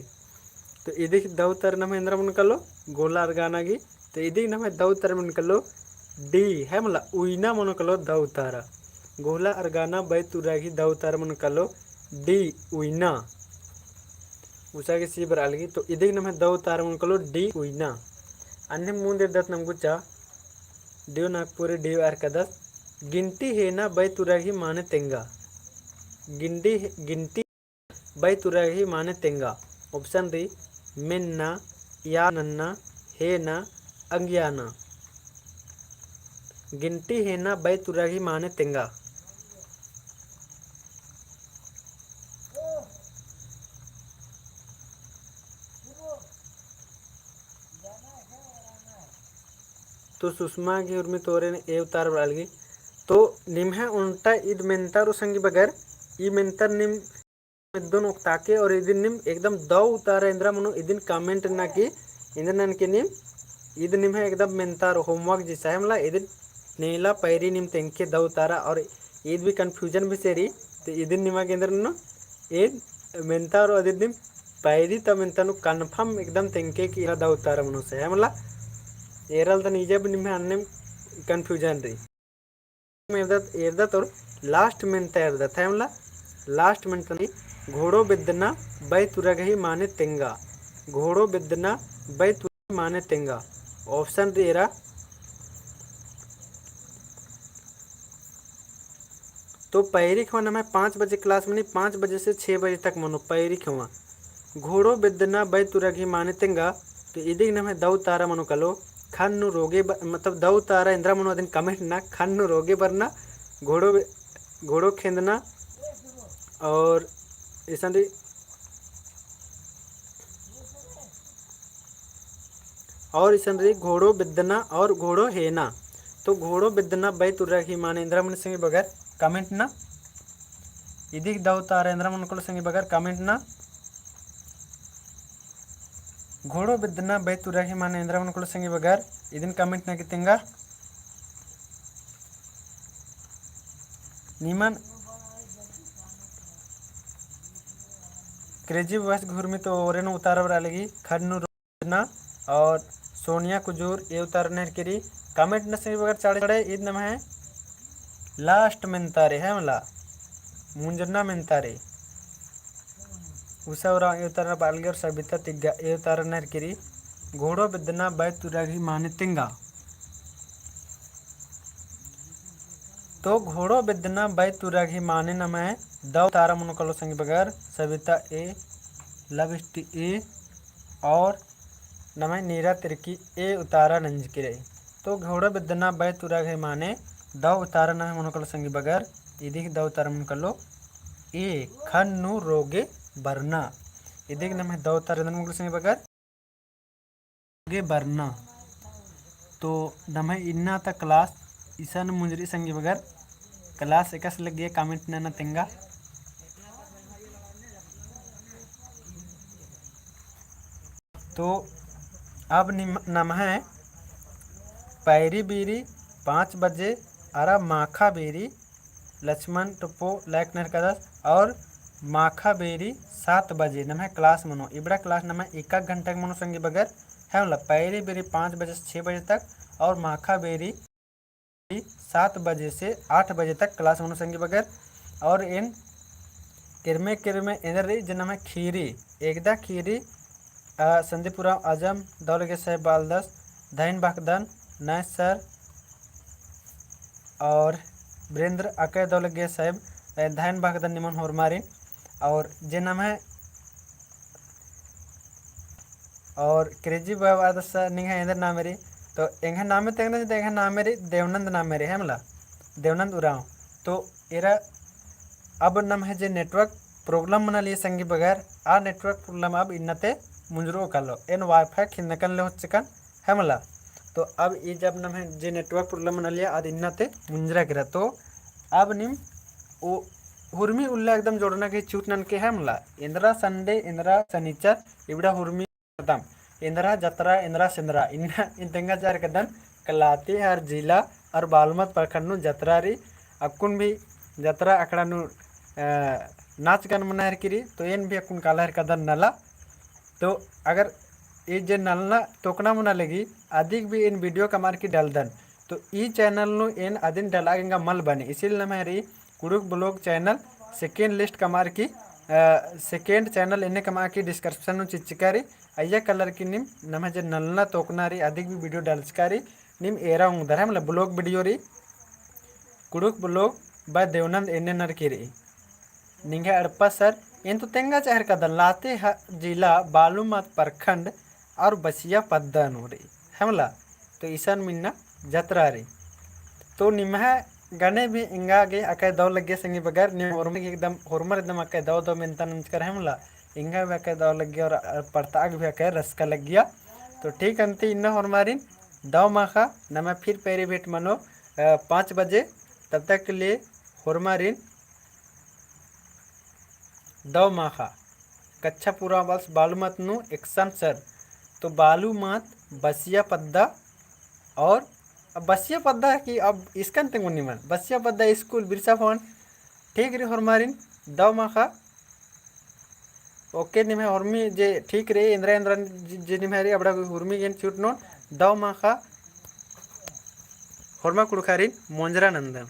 तो इदिक दव तर नम इंद्र मुनकलो गोहला अरगाना की तो इदिक नम दव तर मुनकलो डी है मला उइना मुनकलो दव तारा गोहला अरगाना बै तुर्रा की दव तारा मुनकलो डी उइना उषा के सी बराल की तो इदिक नम दव तारा मुनकलो डी उइना अन्य मुंदे दत नमगुचा देव नागपुरी देव आर कदस गिनती है ना बै तुर्रा की माने तेंगा गिनती बै तुर्रा की माने तेंगा ऑप्शन री मिन्ना या नन्ना है ना अंगियाना गिनती है ना बै तुर्रा की माने तेंगा तो सुषमा की उर्मी तोरे ने ए उतार बड़ालगी तो निम है उल्टा ईद मेंतर संगी बगैर ई मेंतर निम दोनों ताके और इदिन निम एकदम दव उतार इंद्रा मनो इदिन कमेंट ना की इंद्र के निम इद निम है एकदम मेंतर होमवर्क जैसा है मतलब इदिन नीला पैरी निम तेंके दव उतारा और ईद भी कन्फ्यूजन भी सेरी तो इदिन निमा के इंद्र नो ईद मेंतर और इदिन निम पैरी तब मेंतर नो कन्फर्म एकदम तेंके की दव उतारा मनो से है मतलब एरल तो निजे भी निम अन्य कन्फ्यूजन रही एरदत और लास्ट मेंता एरदत है मतलब लास्ट मेंता घोड़ो बिद्दना बै तुर्रा ही माने तेंगा घोड़ो बिद्दना बै तुर्रा माने तेंगा ऑप्शन तेरा तो पैरी खवा मैं 5 बजे क्लास में नहीं 5 बजे से 6 बजे तक मनो पैरी खवा घोड़ो बिद्दना बै तुर्रा ही माने तेंगा तो इदिक नम है दव तारा मनो कलो खन्नु रोगे मतलब दव तारा इंद्रा मनो दिन कमेंट ना खन्नु रोगे बरना घोड़ो खेंदना और ऐसा और इसन घोड़ो बिद्दना और घोड़ो हेना तो घोड़ो बिद्दना बै तुर्रा की माने इंद्रा मन संगे बगैर कमेंट ना इदिक दव तारा इंद्रा मन को संगे बगैर कमेंट ना घोड़ो बिद्दना बै तुर्रा की माने इंद्रा मन को संगे बगैर इदिन कमेंट ना कितेंगा निमन क्रेजी बॉयस घूर्मी तो ओरेन उतार लगी खन्नु रोजना और सोनिया कुजूर ये उतारने करी कमेंट नसे बगैर चढ़े ईद नम है लास्ट मेंतारे है मला मुंजना मेंतारे उषा ये उतारना बालगे और सबिता तिग्गा ये उतारने करी घोड़ो बिदना बैत तुरागी माने तिंगा तो घोड़ो बिदना बैत तुरागी माने न मैं दो तारा मुनकलो संग बगैर सविता ए लविष्टि ए और न मैं नीरा तिरकी ए उतारा नंज की रही तो घोड़ो बिदना बैत तुरागी माने दो उतारा न मुनकलो संग बगैर इदी दो उतारा मुनकलो ए खन्नु रोगे बरना इदी न मैं दो उतारा मुनकलो संग बगैर रोगे बरना तो नमें इन्ना तक क्लास ईसान मुंजरी संगी बगैर क्लास एकस लग गया कमेंट न तेंगा तो अब नम है पैरी बीरी 5 बजे अरा माखा बेरी लक्ष्मण टप्पो लाइक नर कदस और माखा बेरी 7 बजे नम है क्लास मनो इबड़ा क्लास नम है 1 घंटा मनो संगी बगैर है मतलब पैरी बेरी 5 बजे से 6 बजे तक और माखा बेरी 7 बजे से 8 बजे तक क्लास मनो संगी बगैर और इन किरमे किरमे इधर रही जिन में खीरी एकदा खीरी संदीपुरा आजम दौलगे साहेब बालदस धैन बाकदन नैस सर और वीरेंद्र अकय दौलगे साहेब धैन बाकदन निमन होरमारिन और जे नाम है और क्रेजी बाबा आदसा निंगा इधर नाम मेरी तो एंगा नाम में तेंगना तो एंगा नाम मेरी देवनंद नाम मेरी है मला देवनंद उराव तो एरा अब नाम है जे नेटवर्क प्रॉब्लम मना लिए संगी बगैर आ नेटवर्क प्रॉब्लम अब इन्नते मुंजरो कालो एन वाईफाई खिन्नकन ले होचकन है मला तो अब ये जब नाम है जे नेटवर्क प्रॉब्लम मना लिया आद इन्नते मुंजरा गिरा तो अब निम वो हुर्मी उल्ला एकदम जोड़ना के छूट नन के है मला इंद्रा संडे इंद्रा शनिचर इबड़ा हुर्मी एकदम इंद्रा जतरा इंद्रा सिंद्रा इन्ना इन तेंगा जार कदन कलाती हर जिला और बालमत प्रखंड जतरारी अकुन भी जतरा अकड़ा नु नाच गान मनाहर किरी तो एन भी अकुन काला हर कदन नला तो अगर ये जे नलना टोकना मुना लगी अधिक भी इन वीडियो कमार की डाल दन तो ई चैनल नु इन अदिन डलागेंगा मल बने इसीलिए हमारी Kurukh blog channel second list Kumar की सेकेंड चैनल इन्हें कमा की डिस्क्रिप्शन में चिचिकारी अय्या कलर की निम नम जे नलना तोकना री अधिक भी वीडियो डालचकारी निम एरा उधर है मतलब ब्लॉग वीडियो री कुड़ुक ब्लॉग बा देवनंद एने नर की री निंगे अड़पा सर इन तो तेंगा चहर का लाते जिला बालूमात प्रखंड और बसिया पद्दा नूरी है मला तो ईशान मिन्ना जतरा री तो निम्हा गने भी इंगा गे अकय दौ लगे संगी बगैर नि होरम एकदम होरमर एकदम अकय दौ दौ मिनता नमस्कार है मला इंगा भी अकय दौ लग गया और पड़ताग भी अकय रस का लग गया तो ठीक अंति इन्ना होरमारिन दौ माखा नमा फिर पेरी भेट मनो 5 बजे तब तक के लिए होरमारिन दौ माखा कच्चा पूरा बस बालूमत नु एक्शन सर तो बालूमत बसिया पद्दा और अब बसिया पद्दा की अब इसका तेंगो निमन बसिया पद्दा स्कूल बिरसा फोन ठीक रे हरमारिन दौ माखा ओके निमे हरमी जे ठीक रे इंद्रा इंद्रा जे निमे रे अबड़ा हुरमी गेन छूट नो दौ माखा हरमा कुड़खारिन मोंजरा नंदन।